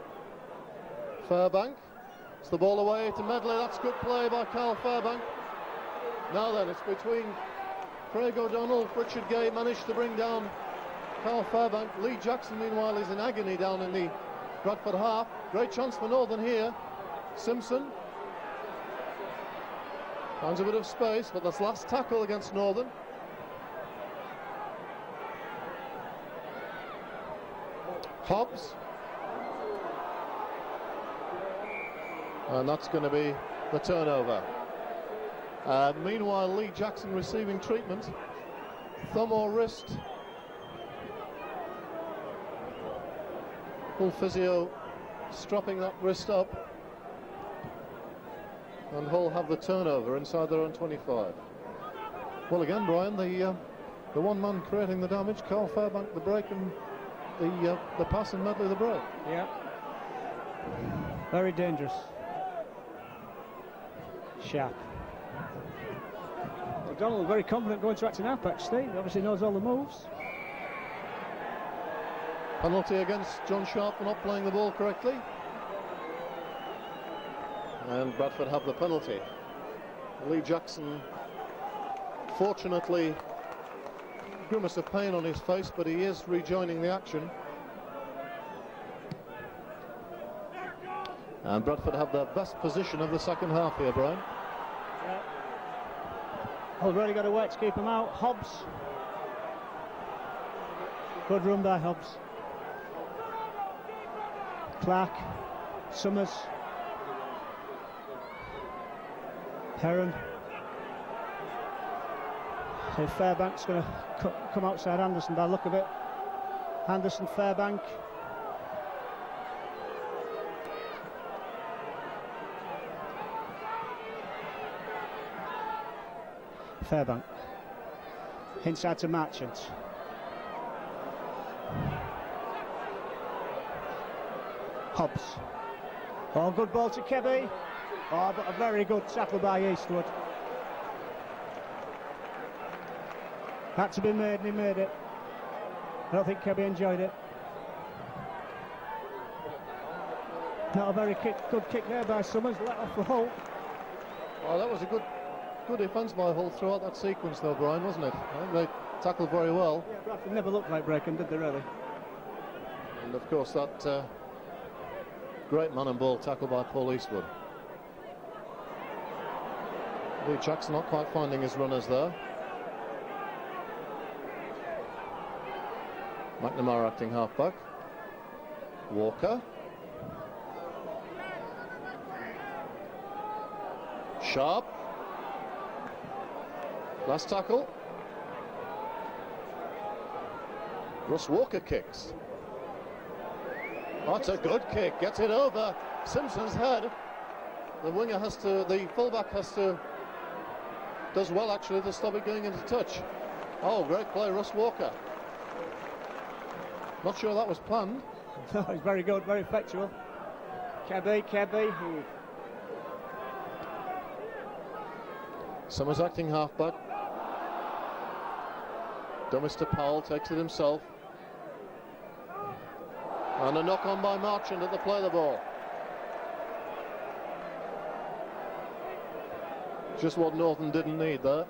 Fairbank. It's the ball away to Medley. That's good play by Carl Fairbank. Now then, it's between Craig O'Donnell, Richard Gay managed to bring down Carl Fairbank. Lee Jackson, meanwhile, is in agony down in the Bradford half. Great chance for Northern here. Simpson finds a bit of space, but that's last tackle against Northern. Hobbs. And that's going to be the turnover. Meanwhile, Lee Jackson receiving treatment. Thumb or wrist. Full physio strapping that wrist up. And Hull have the turnover inside their own 25. Well, again, Brian, the one man creating the damage, Carl Fairbank the break, and the pass and Medley the break. Yeah. Very dangerous. Sharp. O'Donnell very confident going to acting halfback, Steve. Obviously knows all the moves. Penalty against John Sharp for not playing the ball correctly. And Bradford have the penalty. Lee Jackson, fortunately, grimace of pain on his face, but he is rejoining the action. And Bradford have their best position of the second half here, Brian. Hull really got to work to keep him out. Hobbs. Good run by Hobbs. Clark. Summers. Heron. So Fairbank's going to come outside Anderson by the look of it. Anderson, Fairbank. Fairbank. Inside to Marchant. Hobbs. Oh, good ball to Kebby. Oh, but a very good tackle by Eastwood. Had to be made and he made it. I don't think Kebby enjoyed it. Not a very good kick there by Summers, let off the Hull. Oh, that was a good defence by Hull throughout that sequence though, Brian, wasn't it? I think they tackled very well. Yeah, Bradford never looked like breaking, did they really? And of course that great man and ball tackle by Paul Eastwood. Lee Jackson not quite finding his runners there. McNamara acting halfback. Walker. Sharp. Last tackle. Russ Walker kicks. That's a good kick. Gets it over Simpson's head. The fullback does well actually to stop it going into touch. Oh, great play, Russ Walker. Not sure that was planned. No, it's very good, very effectual. Kebby. Summers acting halfback. Mr. Powell takes it himself. And a knock on by Marchant at the play of the ball. Just what Northern didn't need there.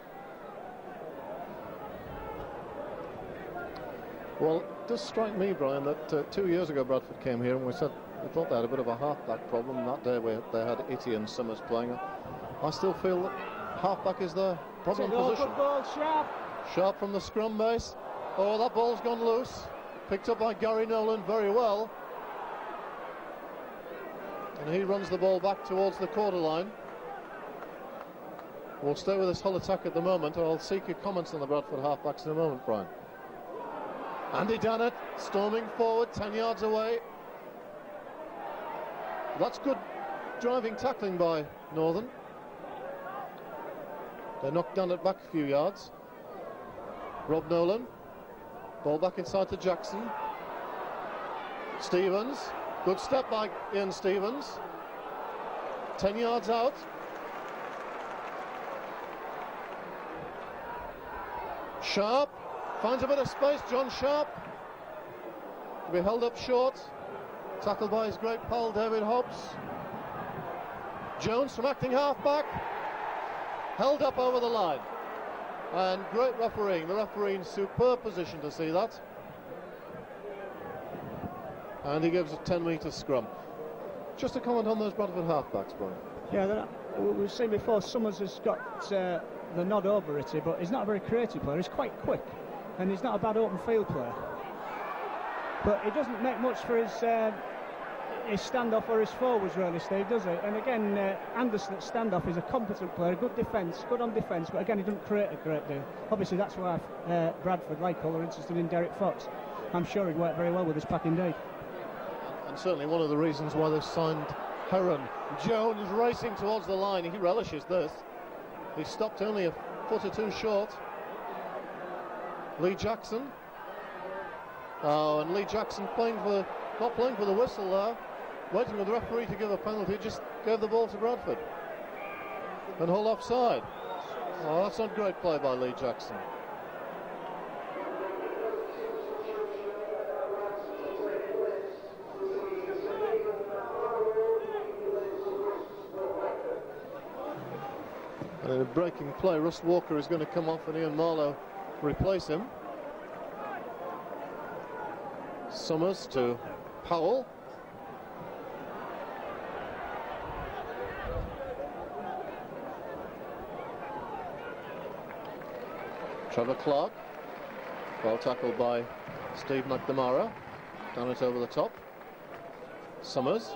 Well, it does strike me, Brian, that 2 years ago Bradford came here and we thought they had a bit of a halfback problem. That day they had Itty and Summers playing. I still feel that halfback is their problem position. Good ball, Sharp. Sharp from the scrum base. Oh, that ball's gone loose. Picked up by Gary Nolan very well. And he runs the ball back towards the quarter line. We'll stay with this Hull attack at the moment. I'll seek your comments on the Bradford halfbacks in a moment, Brian. Andy Dannett storming forward, 10 yards away. That's good driving tackling by Northern. They knocked Dannett back a few yards. Rob Nolan. Ball back inside to Jackson. Stevens. Good step by Ian Stevens. 10 yards out. Sharp. Finds a bit of space. John Sharp. To be held up short. Tackled by his great pal David Hobbs. Jones from acting halfback. Held up over the line. And great refereeing. The referee in superb position to see that. And he gives a 10-metre scrum. Just a comment on those Bradford halfbacks, Brian. Yeah, we've seen before Summers has got the nod over Itty, but he's not a very creative player. He's quite quick, and he's not a bad open field player. But he doesn't make much for his standoff or his forwards, really, Steve, does he? And again, Anderson at standoff is a competent player, good defence, good on defence, but again, he doesn't create a great deal. Obviously, that's why Bradford, like Hull, are interested in Derek Fox. I'm sure he'd work very well with this pack indeed. And certainly one of the reasons why they've signed Heron. Jones racing towards the line. He relishes this. He stopped only a foot or two short. Lee Jackson. Oh, and Lee Jackson not playing for the whistle there. Waiting for the referee to give a penalty. Just gave the ball to Bradford. And Hull offside. Oh, that's not great play by Lee Jackson. And in a breaking play, Russ Walker is going to come off and Ian Marlowe replace him. Summers to Powell. Trevor Clark. Well tackled by Steve McNamara. Done it over the top. Summers.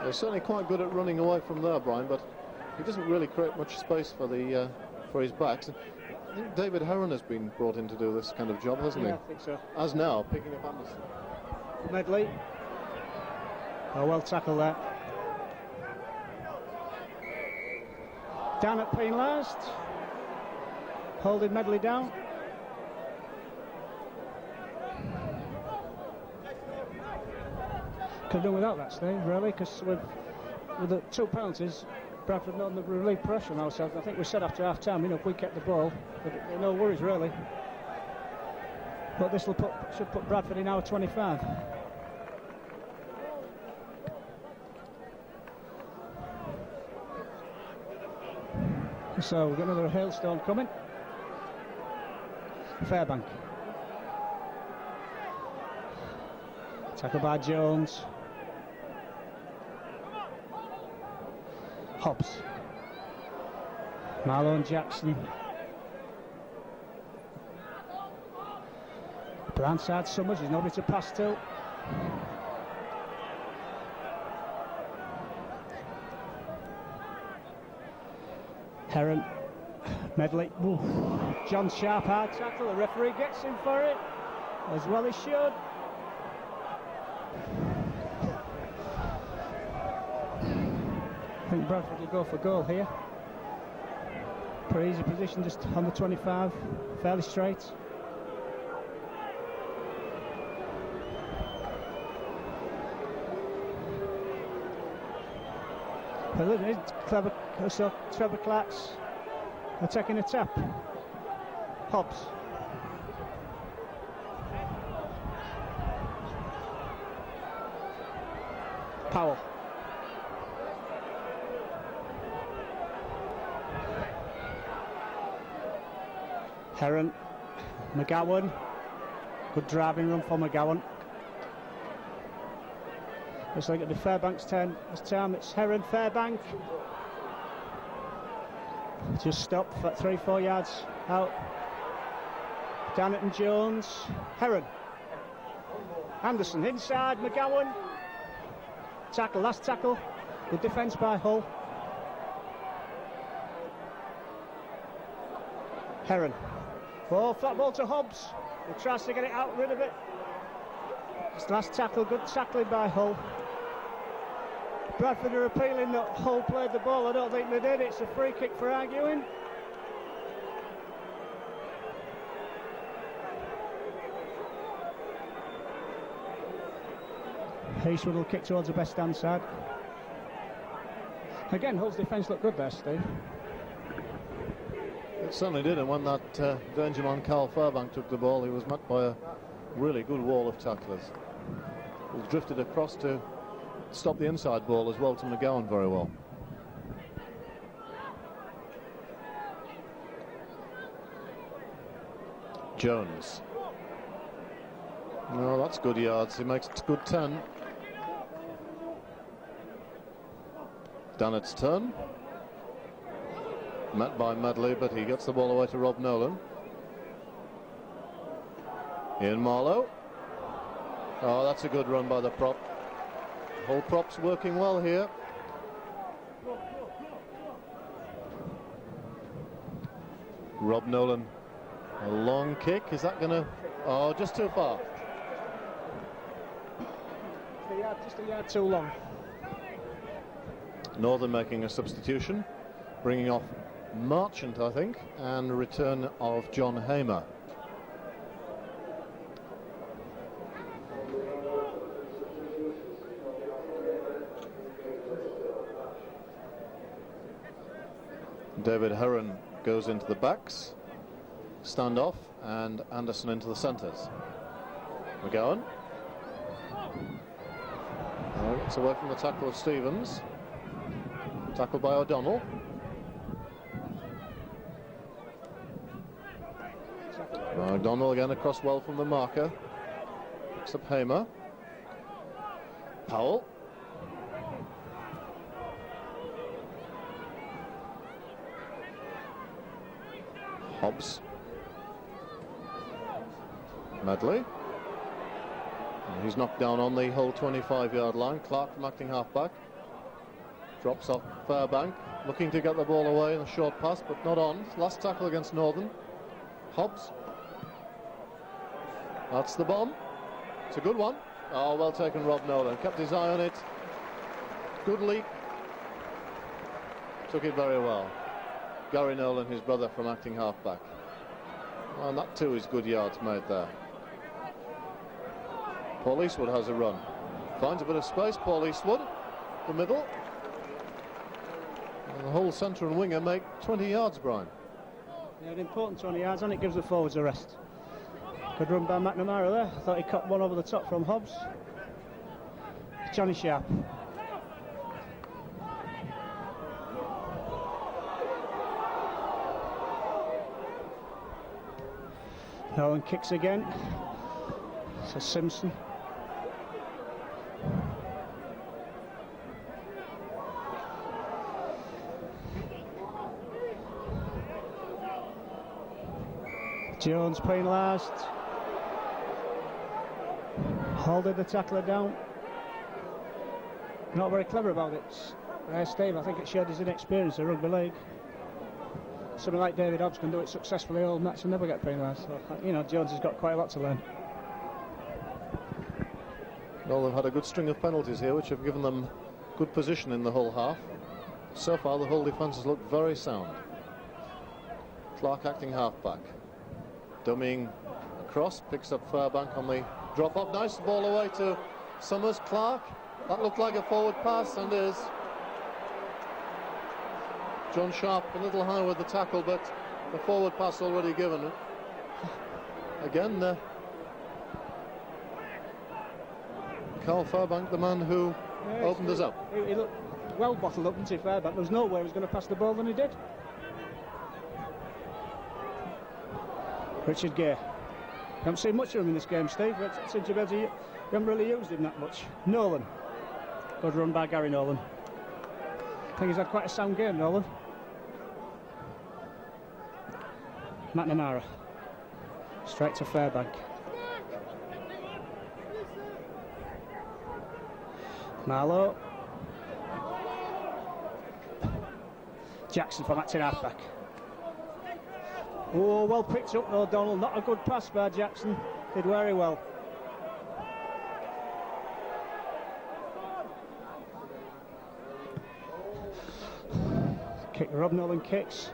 They're certainly quite good at running away from there, Brian, but he doesn't really create much space for his backs. I think David Heron has been brought in to do this kind of job, hasn't he? I think so. As now, picking up Anderson. Medley. Oh, well tackled there. Down at Payne last. Holding Medley down. Could have done without that, Steve, really, because with the 2 penalties, Bradford not under relief pressure on ourselves. I think we said after half time, if we kept the ball, no worries really. But this should put Bradford in hour 25. So we've got another hailstone coming. Fairbank. Tackle by Jones. Hobbs. Marlon Jackson. Blindside Summers, there's nobody to pass to. Heron. Medley. Ooh. John Sharp, hard tackle. The referee gets him for it, as well he should. I think Bradford will go for goal here. Pretty easy position, just on the 25, fairly straight. But look, it's clever. So Trevor Clark's taking a tap. Hobbs. Powell. Heron. McGowan. Good driving run for McGowan. Looks like it'll be Fairbank's turn. This time it's Heron, Fairbank. Just stopped for 3-4 yards out. Dannett and Jones. Heron. Anderson inside, McGowan. Tackle, last tackle. Good defence by Hull. Heron. Oh, flat ball to Hobbs. He tries to get it out, rid of it. It's last tackle, good tackling by Hull. Bradford are appealing that Hull played the ball. I don't think they did. It's a free kick for arguing. Eastwood will kick towards the best stand side. Again, Hull's defence looked good there, Steve. It certainly did, and when that danger man Carl Fairbank took the ball, he was met by a really good wall of tacklers. He was drifted across to stop the inside ball as well to McGowan very well. Jones. No, that's good yards. He makes it a good 10. Dannett's turn. Met by Medley, but he gets the ball away to Rob Nolan. Ian Marlowe. Oh, that's a good run by the prop. Whole prop's working well here. Rob Nolan, a long kick. Is that going to... Oh, just too far. Just a yard too long. Northern making a substitution, bringing off Marchant, I think, and a return of John Hamer. David Heron goes into the backs, standoff, and Anderson into the centres. McGowan. Gets away from the tackle of Stevens. Tackled by O'Donnell. O'Donnell again across well from the marker. Picks up Hamer. Powell. Hobbs. Medley. And he's knocked down on the whole 25-yard line. Clark from acting half-back. Drops off Fairbank. Looking to get the ball away in a short pass, but not on. Last tackle against Northern. Hobbs. That's the bomb. It's a good one. Oh, well taken, Rob Nolan. Kept his eye on it. Good leap. Took it very well. Gary Nolan, his brother, from acting half-back. And that too is good yards made there. Paul Eastwood has a run. Finds a bit of space, Paul Eastwood. The middle. And the whole centre and winger make 20 yards, Brian. Yeah, an important 20 yards, and it gives the forwards a rest. Good run by McNamara there. I thought he caught one over the top from Hobbs. Johnny Sharp. Nolan kicks again. So Simpson. Jones penalised. Holding the tackler down. Not very clever about it. Steve, I think it showed his inexperience in rugby league. Someone like David Hobbs can do it successfully all match and never get penalised. So, you know, Jones has got quite a lot to learn. Well, they've had a good string of penalties here, which have given them good position in the whole half. So far, the whole defence has looked very sound. Clark acting half-back. Dummying across, picks up Fairbank on the drop-off. Nice ball away to Summers. Clark. That looked like a forward pass, and is. John Sharp a little high with the tackle, but the forward pass already given. Again, Carl Fairbank, the man who opened us up. He looked well bottled up, didn't he, Fairbank? There was no way he was going to pass the ball than he did. Richard Gay. I haven't seen much of him in this game, Steve. Since you haven't really used him that much. Nolan. Good run by Gary Nolan. I think he's had quite a sound game, Nolan. McNamara. Straight to Fairbank. Marlowe. Jackson from acting halfback. Oh, well picked up O'Donnell. Not a good pass by Jackson. Did very well. Kick. Rob Nolan kicks.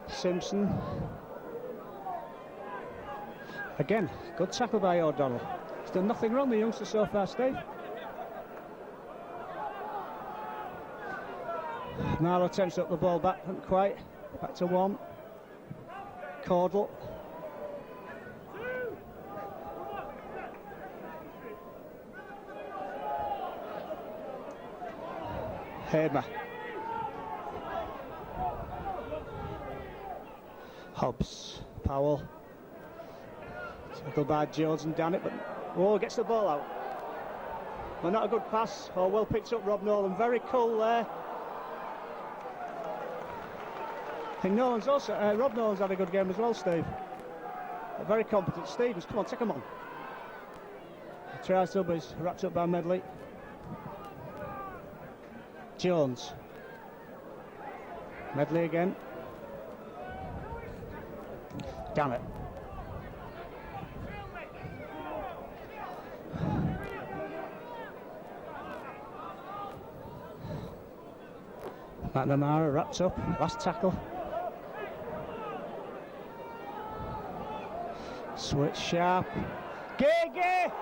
Simpson. Again, good tackle by O'Donnell. He's done nothing wrong, the youngster, so far, Steve. Marlowe attempts up the ball back, not quite. Back to one. Caudle. Hamer. Hobbs. Powell. Tackled by Jones and Dannett, but gets the ball out. Well, not a good pass. Oh, well picked up, Rob Nolan. Very cool there. I think Rob Nolan's had a good game as well, Steve. Very competent. Stevens, come on, take him on. Tries doubles, wrapped up by Medley. Jones. Medley again. Damn it. McNamara wrapped up, last tackle. Switch Sharp. Gay!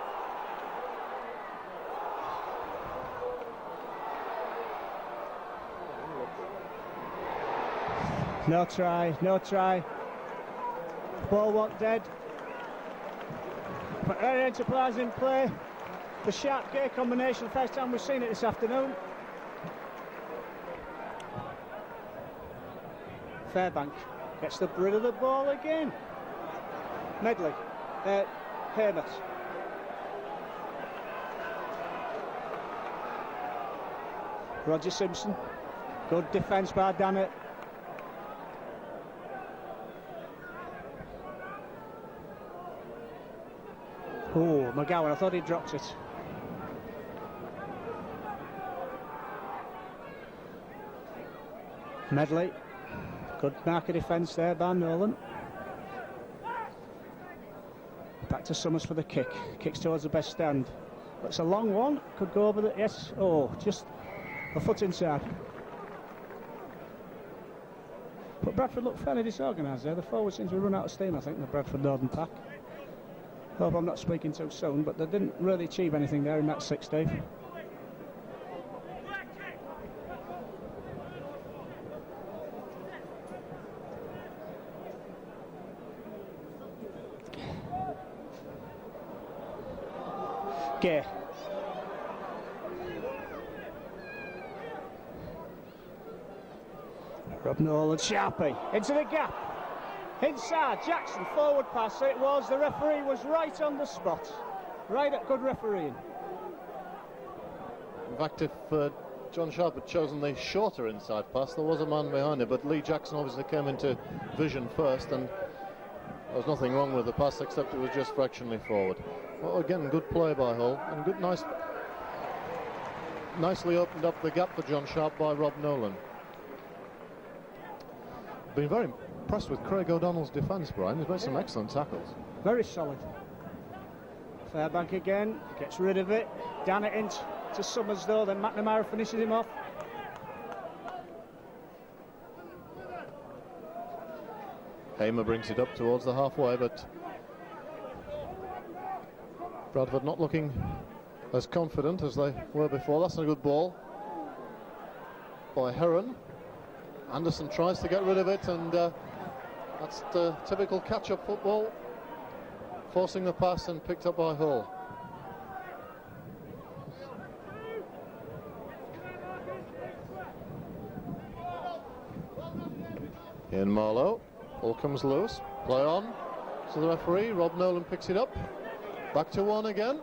No try. Ball wasn't dead. But very enterprising play. The Sharp-Gay combination, first time we've seen it this afternoon. Fairbank gets rid of the ball again. Medley. Hamer. Roger Simpson. Good defence by Dannett. Oh, McGowan, I thought he dropped it. Medley. Good mark of defence there by Nolan. Back to Summers for the kick. Kicks towards the best stand. It's a long one. Could go over the... Yes. Oh, just a foot inside. But Bradford looked fairly disorganised there. The forwards seem to run out of steam, I think, in the Bradford Northern pack. Hope I'm not speaking too soon, but they didn't really achieve anything there in that 6, Steve. Gay. Rob Nolan, Sharpie, into the gap. Inside, Jackson, forward pass, it was. The referee was right on the spot. Right at good refereeing. In fact, if John Sharp had chosen the shorter inside pass, there was a man behind it, but Lee Jackson obviously came into vision first, and there was nothing wrong with the pass except it was just fractionally forward. Well, again, good play by Hull, and good, nicely opened up the gap for John Sharp by Rob Nolan. Been very impressed with Craig O'Donnell's defence, Brian. He's made some excellent tackles. Very solid. Fairbank again, gets rid of it. Down it into Summers though, then McNamara finishes him off. Hamer brings it up towards the halfway, but Bradford not looking as confident as they were before. That's a good ball by Heron. Anderson tries to get rid of it, and that's the typical catch-up football, forcing the pass and picked up by Hull. In Marlowe, ball comes loose, play on to the referee. Rob Nolan picks it up, back to one again.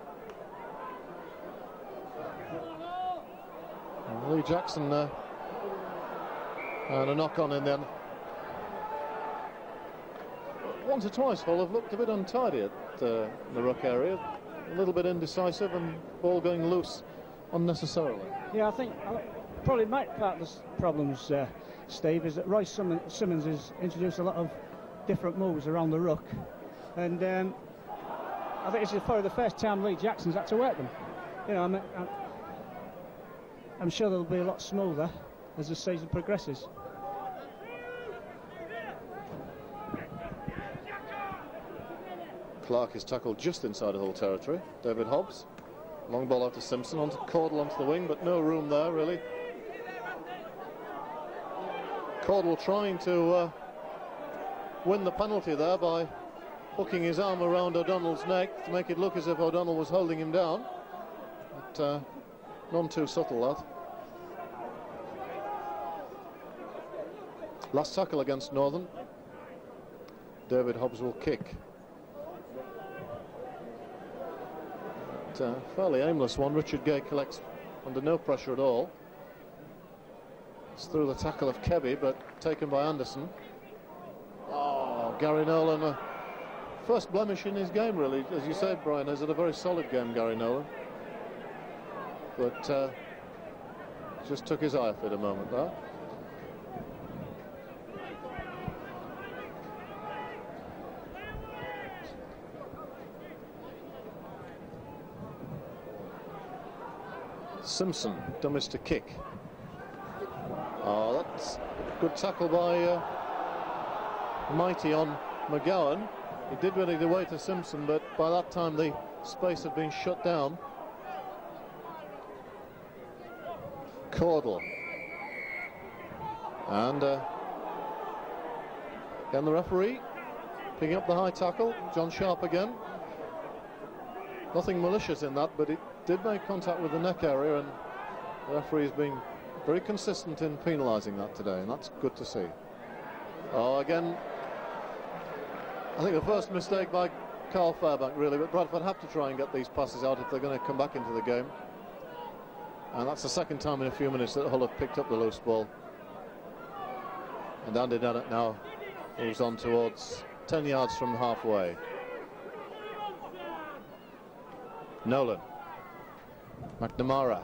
And Lee Jackson and a knock on in then. Once or twice Hull have looked a bit untidy at the ruck area, a little bit indecisive, and ball going loose unnecessarily. Yeah, I think probably part of the problems, Steve, is that Royce Simmons has introduced a lot of different moves around the ruck, and I think this is probably the first time Lee Jackson's had to work them. You know, I'm sure they'll be a lot smoother as the season progresses. Clark is tackled just inside Hull territory. David Hobbs, long ball out to Simpson, onto Caudle onto the wing, but no room there really. Caudle trying to win the penalty there by hooking his arm around O'Donnell's neck to make it look as if O'Donnell was holding him down, but none too subtle, that. Last tackle against Northern. David Hobbs will kick. Fairly aimless one. Richard Gay collects under no pressure at all. It's through the tackle of Kebby, but taken by Anderson. Oh, Gary Nolan, first blemish in his game really. As you said, Brian, has had a very solid game, Gary Nolan, but just took his eye off it a moment there. Simpson, dumbest to kick. Oh, that's good tackle by Mighty on McGowan. He did ready the way to Simpson, but by that time the space had been shut down. Caudle. And again the referee picking up the high tackle. John Sharp again. Nothing malicious in that, but it did make contact with the neck area, and the referee has been very consistent in penalising that today, and that's good to see. Oh, again, I think the first mistake by Carl Fairbank really, but Bradford have to try and get these passes out if they're going to come back into the game. And that's the second time in a few minutes that Hull have picked up the loose ball. And Andy Dennett now moves on towards 10 yards from halfway. Nolan. McNamara.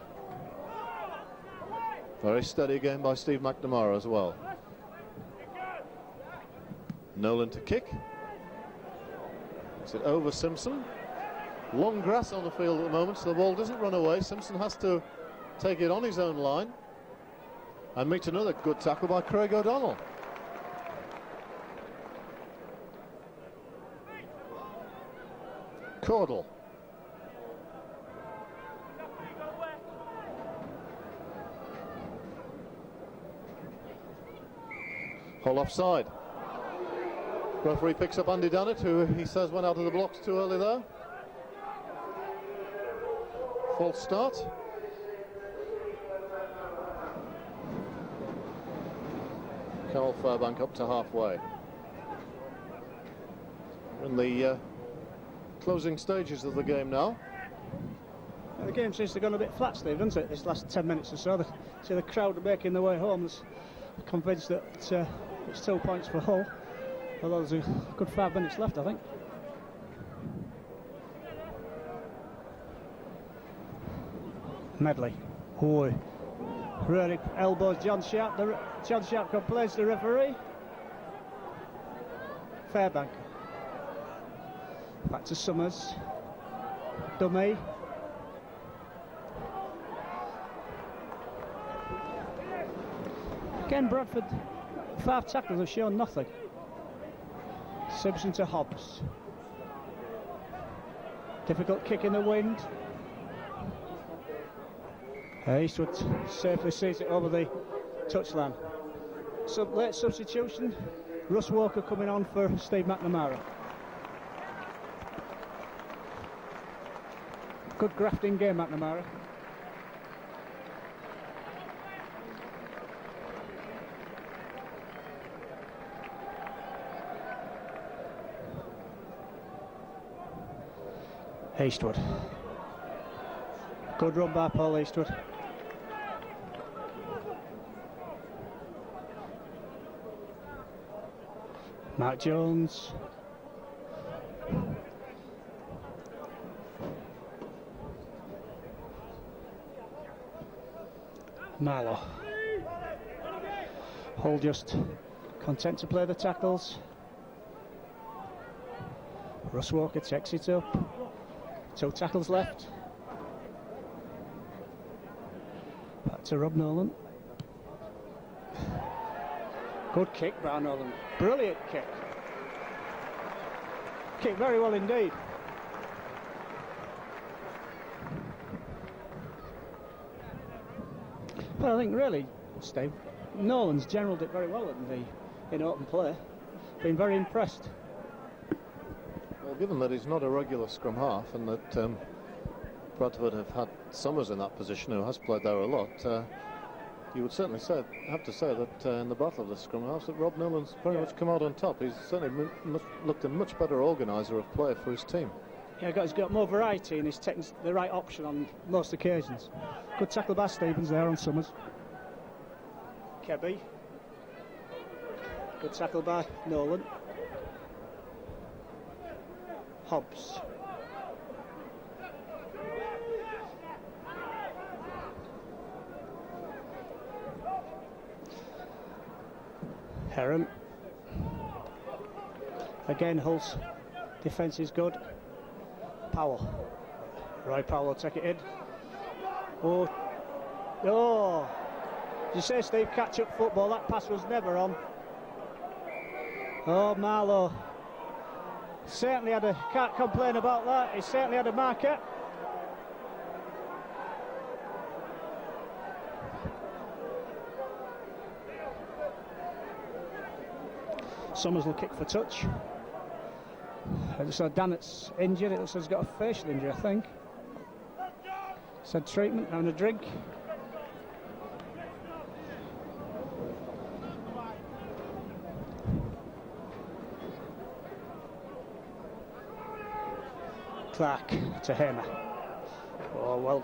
Very steady game by Steve McNamara as well. Nolan to kick. It's it over Simpson. Long grass on the field at the moment, so the ball doesn't run away. Simpson has to take it on his own line and meet another good tackle by Craig O'Donnell. Caudle. Hull offside. Referee picks up Andy Dannett, who he says went out of the blocks too early there. False start. Carl Fairbank up to halfway. We're in the closing stages of the game now. The game seems to have gone a bit flat, Steve, doesn't it? This last 10 minutes or so. See the crowd are making their way home. I'm convinced that it's 2 points for Hull. Although there's a good 5 minutes left, I think. Medley. Oh, really elbows John Sharp. John Sharp complains to the referee. Fairbank. Back to Summers. Dummy. Again, Bradford, 5 tackles have shown nothing. Simpson to Hobbs. Difficult kick in the wind. Eastwood safely sees it over the touchline. Some late substitution. Russ Walker coming on for Steve McNamara. Good grafting game, McNamara. Eastwood. Good run by Paul Eastwood. Mark Jones. Marlow. Hull just content to play the tackles. Russ Walker takes it up. 2 tackles left. Back to Rob Nolan. Good kick by Nolan. Brilliant kick. Kicked very well indeed. But I think really, Steve, Nolan's generalled it very well in open play. Been very impressed. Well, given that he's not a regular scrum half and that Bradford have had Summers in that position, who has played there a lot, you would certainly have to say that in the battle of the scrum halves that Rob Nolan's very much come out on top. He's certainly looked a much better organiser of play for his team. Yeah, he's got more variety and he's taken the right option on most occasions. Good tackle by Stevens there on Summers. Kebby. Good tackle by Nolan. Hobbs. Heron. Again, Hull's defence is good. Powell. Roy Powell will take it in. Oh! Did you say, Steve, catch-up football? That pass was never on. Oh, Marlow. Certainly can't complain about that. He certainly had a marker. Summers will kick for touch. So Dannett's injured. It looks like he's got a facial injury, I think. He's had treatment, having a drink. Clark to Hamer. Oh, well,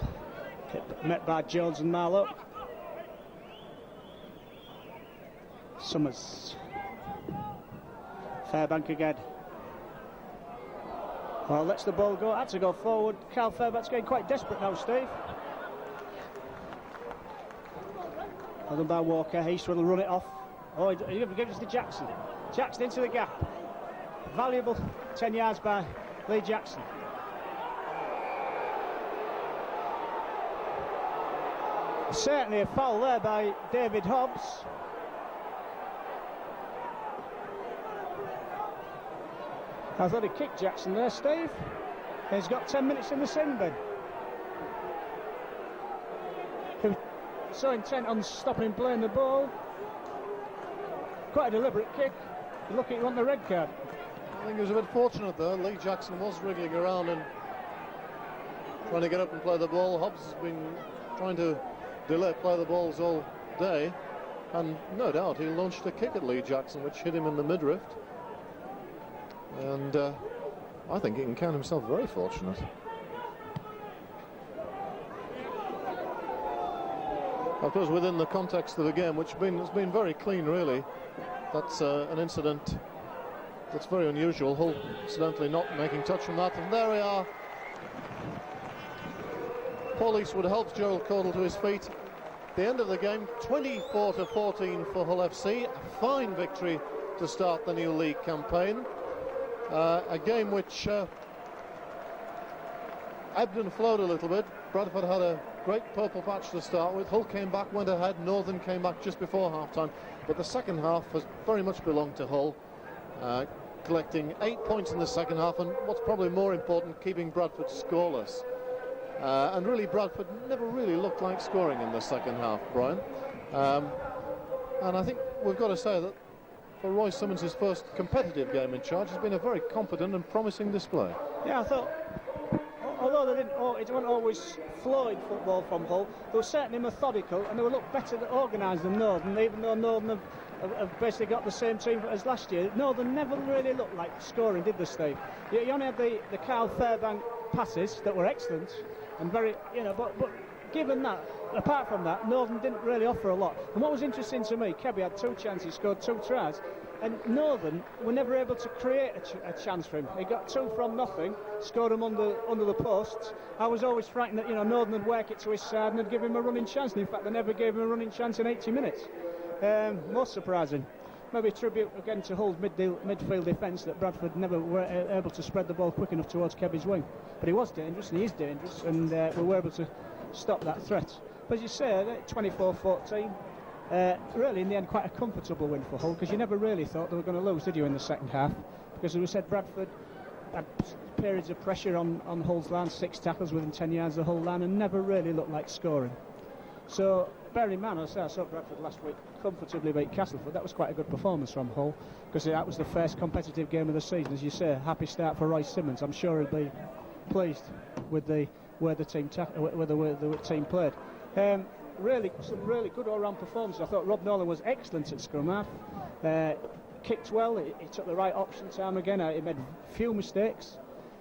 met by Jones and Marlow. Summers. Fairbank again. Well, lets the ball go. Had to go forward. Carl Fairbank's getting quite desperate now, Steve. Well done by Walker. Eastwood will run it off. Oh, he gives it to Jackson. Jackson into the gap. Valuable 10 yards by Lee Jackson. Certainly a foul there by David Hobbs. I thought he kicked Jackson there, Steve. He's got 10 minutes in the sin bin. He was so intent on stopping him playing the ball. Quite a deliberate kick. Look, he won the red card. I think he was a bit fortunate there. Lee Jackson was wriggling around and trying to get up and play the ball. Hobbs has been trying to play the balls all day, and no doubt he launched a kick at Lee Jackson which hit him in the midriff. And I think he can count himself very fortunate. Of course, within the context of the game, which has been very clean, really, that's an incident that's very unusual. Hull incidentally not making touch from that, and there we are. Paul Eastwood helps Gerald Caudle to his feet. The end of the game, 24-14 for Hull FC. A fine victory to start the new league campaign. A game which ebbed and flowed a little bit. Bradford had a great purple patch to start with. Hull came back, went ahead. Northern came back just before half-time. But the second half has very much belonged to Hull, collecting 8 points in the second half, and what's probably more important, keeping Bradford scoreless. And really, Bradford never really looked like scoring in the second half, Brian. And I think we've got to say that for Roy Simmons' first competitive game in charge has been a very competent and promising display. Yeah, I thought, although it wasn't always flowing football from Hull, they were certainly methodical, and they were look better organised than Northern, even though Northern have basically got the same team as last year. Northern never really looked like scoring, did they, Steve? You only had the Carl Fairbank passes that were excellent and very, but given that, apart from that, Northern didn't really offer a lot. And what was interesting to me, Kebby had 2 chances, scored 2 tries, and Northern were never able to create a chance for him. He got 2 from nothing, scored them under the posts. I was always frightened that Northern would work it to his side and they'd give him a running chance, and in fact they never gave him a running chance in 80 minutes. Most surprising. Maybe a tribute again to Hull's midfield defence, that Bradford never were able to spread the ball quick enough towards Kebby's wing. But he was dangerous, and he is dangerous, and we were able to stop that threat. But as you say, 24-14, really in the end quite a comfortable win for Hull, because you never really thought they were going to lose, did you, in the second half? Because as we said, Bradford had periods of pressure on Hull's line, 6 tackles within 10 yards of the Hull line, and never really looked like scoring. So, bear in mind, I saw Bradford last week comfortably beat Castleford. That was quite a good performance from Hull, because that was the first competitive game of the season. As you say, happy start for Roy Simmons. I'm sure he'll be pleased with the way the team played. Really, some really good all-round performances. I thought Rob Nolan was excellent at scrum half. Kicked well. He took the right option time again. He made few mistakes.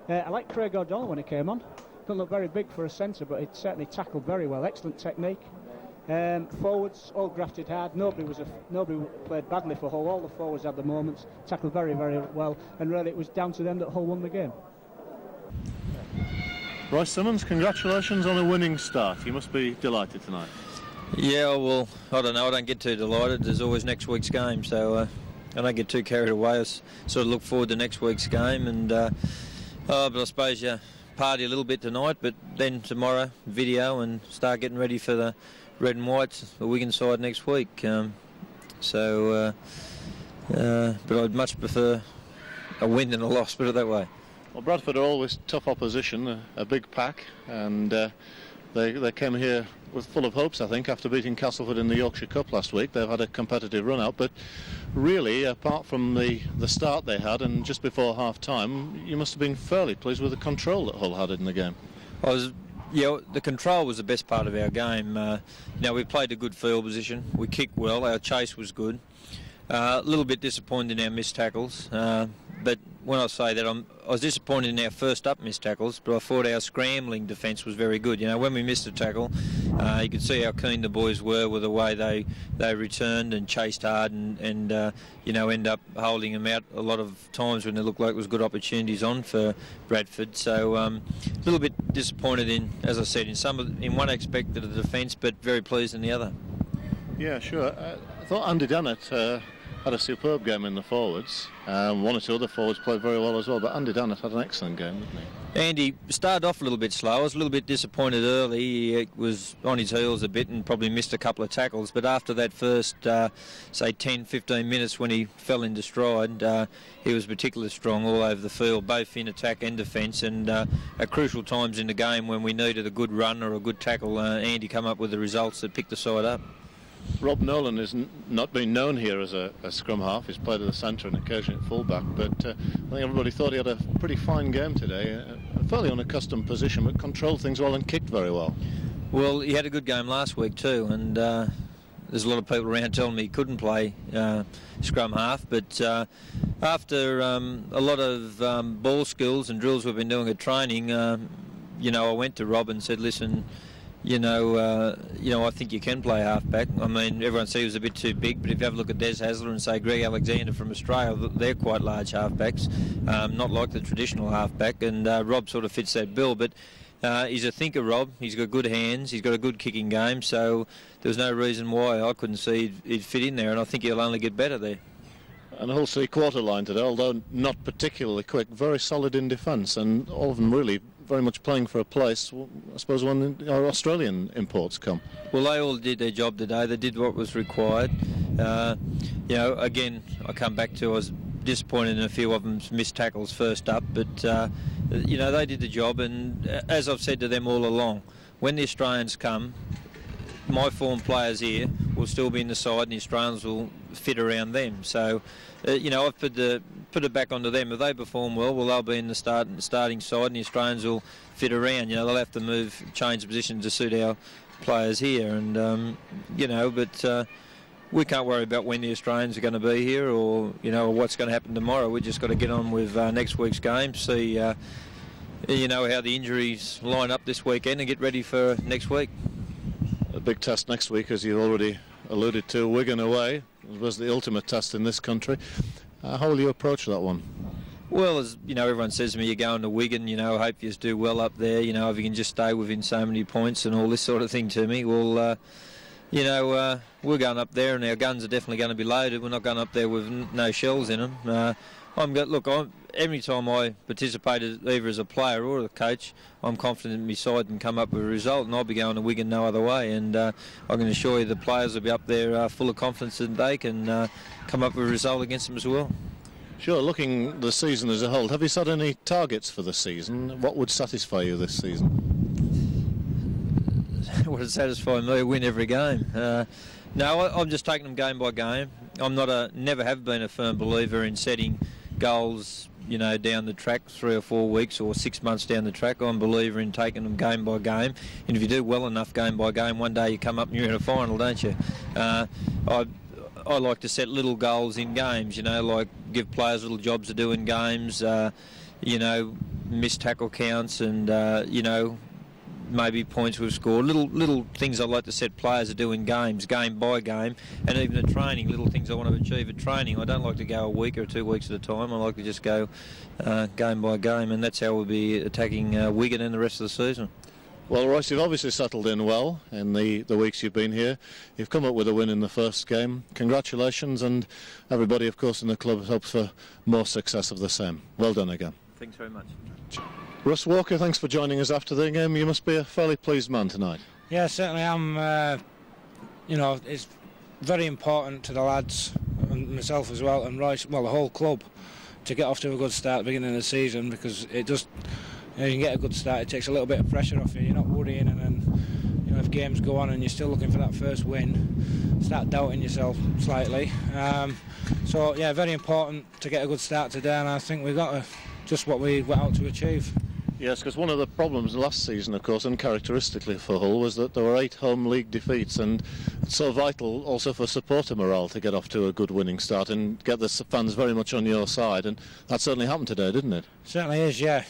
I like Craig O'Donnell when he came on. Doesn't look very big for a centre, but he certainly tackled very well. Excellent technique. Forwards all grafted hard. Nobody played badly for Hull. All the forwards had the moments, tackled very, very well, and really it was down to them that Hull won the game. Roy Simmons, congratulations on a winning start. You must be delighted tonight. Yeah, well, I don't know. I don't get too delighted. There's always next week's game, so I don't get too carried away. I sort of look forward to next week's game, and but I suppose party a little bit tonight, but then tomorrow video and start getting ready for the red and whites, the Wigan side next week. But I'd much prefer a win than a loss, put it that way. Well, Bradford are always tough opposition, a big pack, and they came here with full of hopes, I think, after beating Castleford in the Yorkshire Cup last week. They've had a competitive run out, but really, apart from the start they had and just before half-time, you must have been fairly pleased with the control that Hull had in the game. The control was the best part of our game. We played a good field position. We kicked well. Our chase was good. A little bit disappointed in our missed tackles. But when I say that, I was disappointed in our first up missed tackles, but I thought our scrambling defence was very good. You know, when we missed a tackle, you could see how keen the boys were with the way they returned and chased hard and you know, end up holding them out a lot of times when it looked like it was good opportunities on for Bradford. So a little bit disappointed in, as I said, in one aspect of the defence, but very pleased in the other. Yeah, sure. I thought Andy Dennett had a superb game in the forwards. One or two other forwards played very well as well, but Andy Dennett had an excellent game, didn't he? Andy started off a little bit slow. I was a little bit disappointed early. He was on his heels a bit and probably missed a couple of tackles, but after that first, say, 10-15 minutes when he fell into stride, he was particularly strong all over the field, both in attack and defence, and at crucial times in the game when we needed a good run or a good tackle, Andy come up with the results that picked the side up. Rob Nolan has not been known here as a scrum half. He's played at the centre and occasionally at full-back, but I think everybody thought he had a pretty fine game today. A fairly unaccustomed position, but controlled things well and kicked very well. Well, he had a good game last week too, and there's a lot of people around telling me he couldn't play scrum half, but after a lot of ball skills and drills we've been doing at training, you know, I went to Rob and said, listen, you know, I think you can play halfback. I mean, everyone said he was a bit too big, but if you have a look at Des Hasler and say Greg Alexander from Australia, they're quite large halfbacks, not like the traditional halfback, and Rob sort of fits that bill. But he's a thinker, Rob. He's got good hands. He's got a good kicking game, so there's no reason why I couldn't see he'd fit in there, and I think he'll only get better there. And the whole three-quarter line today, although not particularly quick, very solid in defence, and all of them really very much playing for a place, I suppose, when our Australian imports come. Well, they all did their job today. They did what was required. You know, again, I come back to I was disappointed in a few of them missed tackles first up, but, you know, they did the job, and as I've said to them all along, when the Australians come, my form players here will still be in the side and the Australians will fit around them. So, you know, I've put it back onto them. If they perform well, they'll be in the starting side and the Australians will fit around. You know, they'll have to change the position to suit our players here. And, you know, but we can't worry about when the Australians are going to be here or, you know, what's going to happen tomorrow. We've just got to get on with next week's game, see, you know, how the injuries line up this weekend and get ready for next week. A big test next week, as you already alluded to, Wigan away. It was the ultimate test in this country. How will you approach that one? Well, as you know, everyone says to me, you're going to Wigan, you know, hope you do well up there, you know, if you can just stay within so many points and all this sort of thing to me. Well, you know, we're going up there and our guns are definitely going to be loaded. We're not going up there with no shells in them. Every time I participated, either as a player or a coach, I'm confident my side can come up with a result, and I'll be going to Wigan no other way. And I can assure you the players will be up there full of confidence that they can come up with a result against them as well. Sure, looking at the season as a whole, have you set any targets for the season? What would satisfy you this season? What would satisfy me? Win every game. No, I'm just taking them game by game. I'm never have been a firm believer in setting goals, you know, down the track 3 or 4 weeks or 6 months down the track. I'm a believer in taking them game by game, and if you do well enough game by game, one day you come up and you're in a final, don't you? I like to set little goals in games, you know, like give players little jobs to do in games, you know, miss tackle counts and, you know, maybe points we've scored, little things I like to set players to do in games, game by game, and even at training, little things I want to achieve at training. I don't like to go a week or 2 weeks at a time. I like to just go game by game, and that's how we'll be attacking Wigan and the rest of the season. Well, Royce, you've obviously settled in well in the weeks you've been here. You've come up with a win in the first game. Congratulations, and everybody, of course, in the club hopes for more success of the same. Well done again. Thanks very much. Russ Walker, thanks for joining us after the game. You must be a fairly pleased man tonight. Yeah, certainly am. You know, it's very important to the lads and myself as well, and Royce, well, the whole club, to get off to a good start at the beginning of the season, because it just, you know, you can get a good start. It takes a little bit of pressure off you. You're not worrying, and then, you know, if games go on and you're still looking for that first win, start doubting yourself slightly. So yeah, very important to get a good start today, and I think we got just what we went out to achieve. Yes, because one of the problems last season, of course, uncharacteristically for Hull, was that there were 8 home league defeats, and it's so vital also for supporter morale to get off to a good winning start and get the fans very much on your side, and that certainly happened today, didn't it? Certainly is, yeah.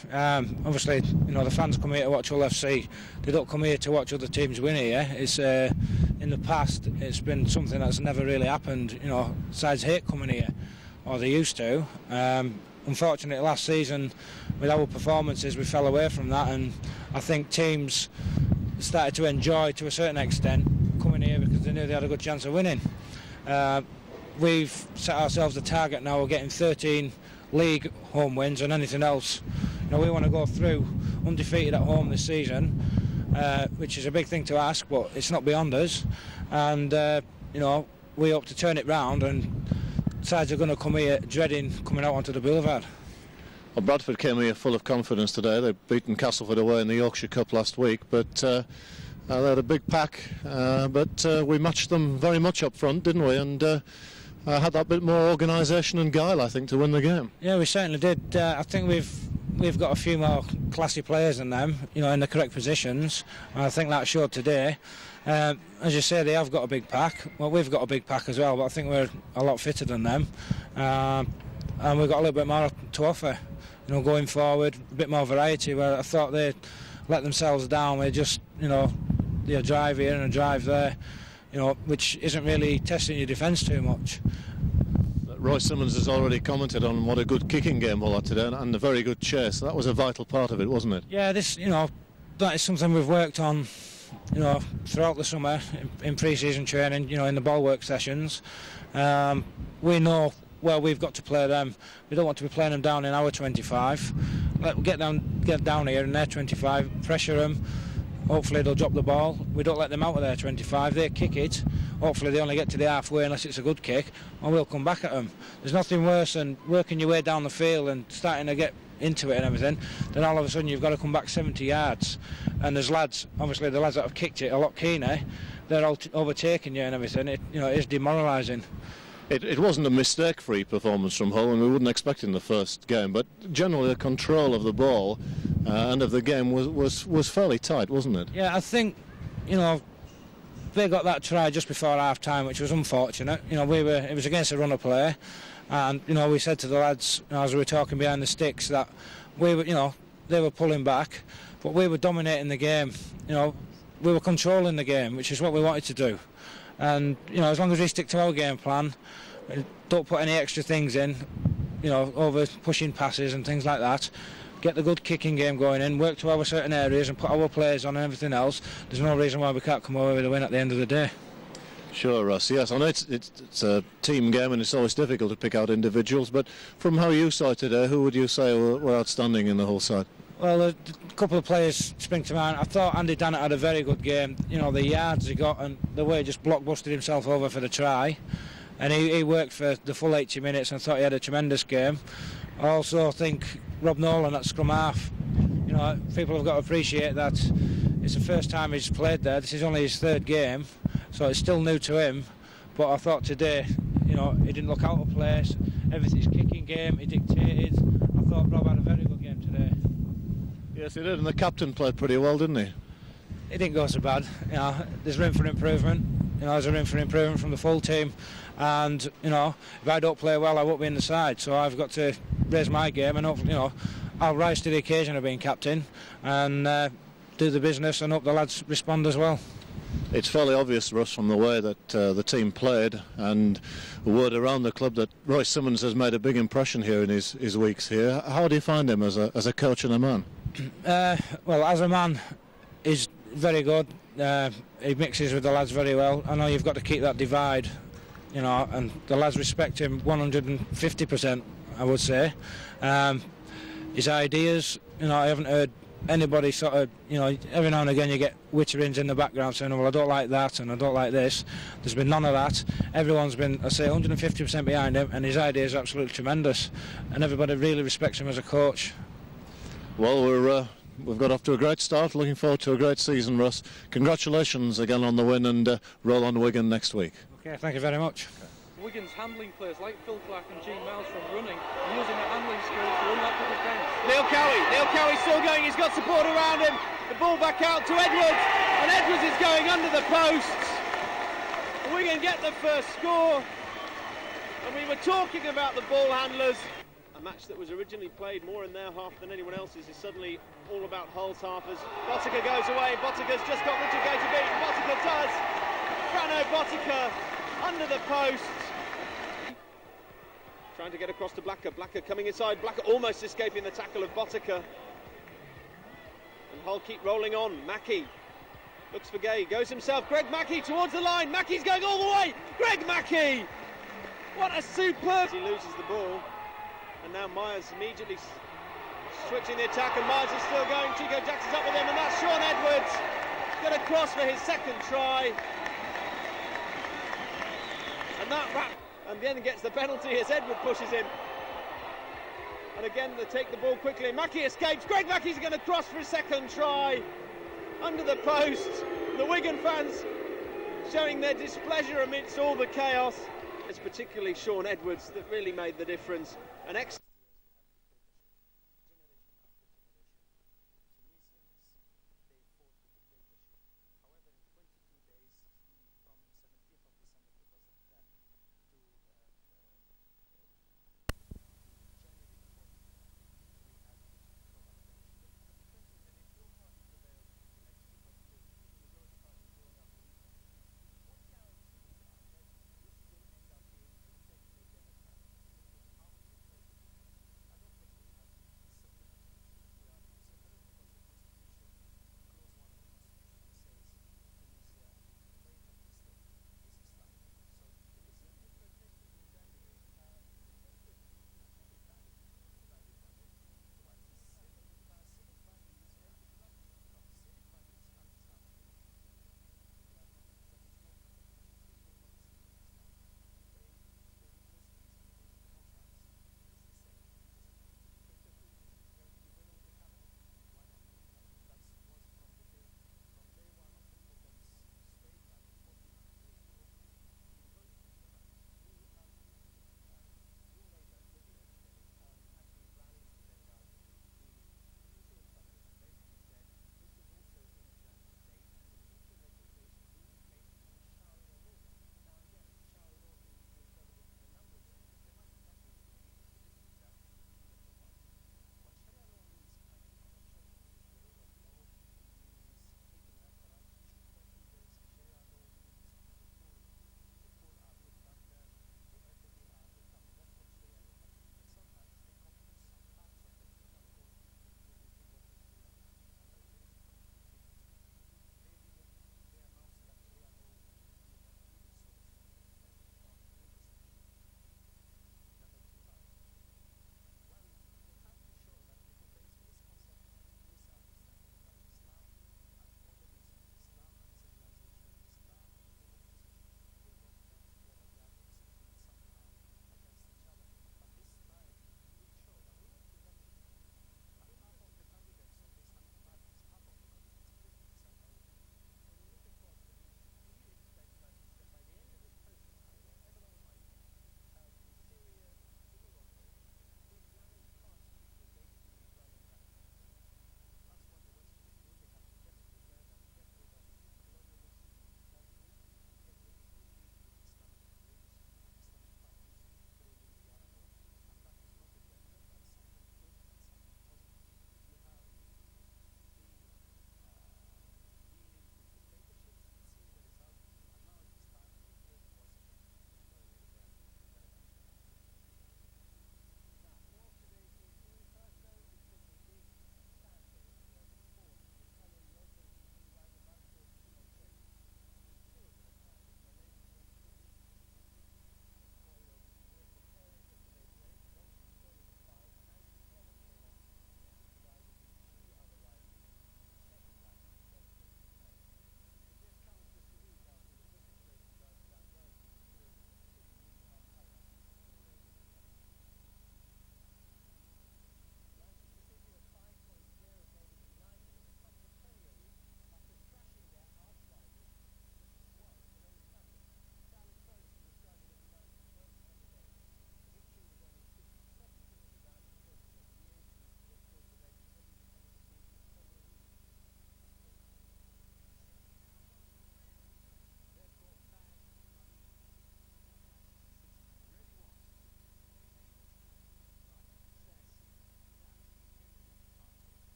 Obviously, the fans come here to watch Hull FC. They don't come here to watch other teams win here. It's in the past, it's been something that's never really happened. Sides hate coming here, or they used to. Unfortunately, last season, with our performances, we fell away from that, and I think teams started to enjoy, to a certain extent, coming here because they knew they had a good chance of winning. We've set ourselves a target now of getting 13 league home wins, and anything else, we want to go through undefeated at home this season, which is a big thing to ask, but it's not beyond us. And we hope to turn it round, and sides are going to come here dreading coming out onto the boulevard. Well, Bradford came here full of confidence today. They'd beaten Castleford away in the Yorkshire Cup last week, but they had a big pack, but we matched them very much up front, didn't we? And had that bit more organisation and guile, I think, to win the game. Yeah, we certainly did. I think we've got a few more classy players than them, in the correct positions. And I think that showed today. As you say, they have got a big pack. Well, we've got a big pack as well, but I think we're a lot fitter than them. And we've got a little bit more to offer, going forward, a bit more variety, where I thought they let themselves down with just, a drive here and a drive there, which isn't really testing your defence too much. Roy Simmons has already commented on what a good kicking game Hull had today, and a very good chase. That was a vital part of it, wasn't it? Yeah, that is something we've worked on, throughout the summer in pre-season training, in the ball work sessions. We know where we've got to play them. We don't want to be playing them down in our 25. Get down here in their 25, pressure them. Hopefully they'll drop the ball. We don't let them out of their 25. They kick it. Hopefully they only get to the halfway unless it's a good kick, and we'll come back at them. There's nothing worse than working your way down the field and starting to get into it and everything. Then all of a sudden you've got to come back 70 yards. And there's lads, obviously the lads that have kicked it a lot keener, they're all overtaking you and everything. It is demoralising. It wasn't a mistake-free performance from Hull, and we wouldn't expect in the first game, but generally the control of the ball and of the game was fairly tight, wasn't it? Yeah, I think, they got that try just before half-time, which was unfortunate. It was against a run of play, and, we said to the lads, as we were talking behind the sticks, that we were, they were pulling back, but we were dominating the game. We were controlling the game, which is what we wanted to do. And as long as we stick to our game plan, don't put any extra things in, over pushing passes and things like that, get the good kicking game going in, work to our certain areas and put our players on and everything else, there's no reason why we can't come away with a win at the end of the day. Sure, Russ. Yes, I know it's a team game and it's always difficult to pick out individuals, but from how you saw it today, who would you say were outstanding in the whole side? Well, a couple of players spring to mind. I thought Andy Dannett had a very good game. The yards he got and the way he just blockbusted himself over for the try. And he worked for the full 80 minutes and thought he had a tremendous game. I also think Rob Nolan at scrum half. People have got to appreciate that it's the first time he's played there. This is only his third game, so it's still new to him. But I thought today, he didn't look out of place. Everything's kicking game, he dictated. I thought Rob had a very good game today. Yes, he did, and the captain played pretty well, didn't he? It didn't go so bad. There's room for improvement. There's a room for improvement from the full team. And, if I don't play well, I won't be in the side. So I've got to raise my game and hopefully, I'll rise to the occasion of being captain and do the business and hope the lads respond as well. It's fairly obvious, Russ, from the way that the team played and the word around the club that Roy Simmons has made a big impression here in his weeks here. How do you find him as a coach and a man? Well, as a man, he's very good. He mixes with the lads very well. I know you've got to keep that divide, and the lads respect him 150%, I would say. His ideas, I haven't heard anybody sort of, every now and again you get witterings in the background saying, well, I don't like that and I don't like this. There's been none of that. Everyone's been, I say, 150% behind him, and his ideas are absolutely tremendous, and everybody really respects him as a coach. Well, we've got off to a great start. Looking forward to a great season, Russ. Congratulations again on the win, and roll on Wigan next week. Okay, thank you very much. Wigan's handling players like Phil Clark and Gene Miles from running, using their handling skills to unlock the defence. Neil Cowie still going, he's got support around him. The ball back out to Edwards, and Edwards is going under the posts. Wigan get the first score, and we were talking about the ball handlers. A match that was originally played more in their half than anyone else's is suddenly all about Hull's halfers. Botica goes away, Botica's just got Richard Gay to beat, Botica does! Frano Botica under the post. Trying to get across to Blacker, Blacker coming inside, Blacker almost escaping the tackle of Botica. And Hull keep rolling on, Mackie looks for Gay, goes himself, Greg Mackie towards the line, Mackie's going all the way, Greg Mackie! What a superb... He loses the ball, and now Myers immediately switching the attack, and Myers is still going, Chico Jackson's up with him, and that's Sean Edwards, got a cross for his second try. And that and then gets the penalty as Edward pushes him. And again they take the ball quickly. Mackie escapes. Greg Mackie's going to cross for his second try. Under the post. The Wigan fans showing their displeasure amidst all the chaos. It's particularly Sean Edwards that really made the difference. An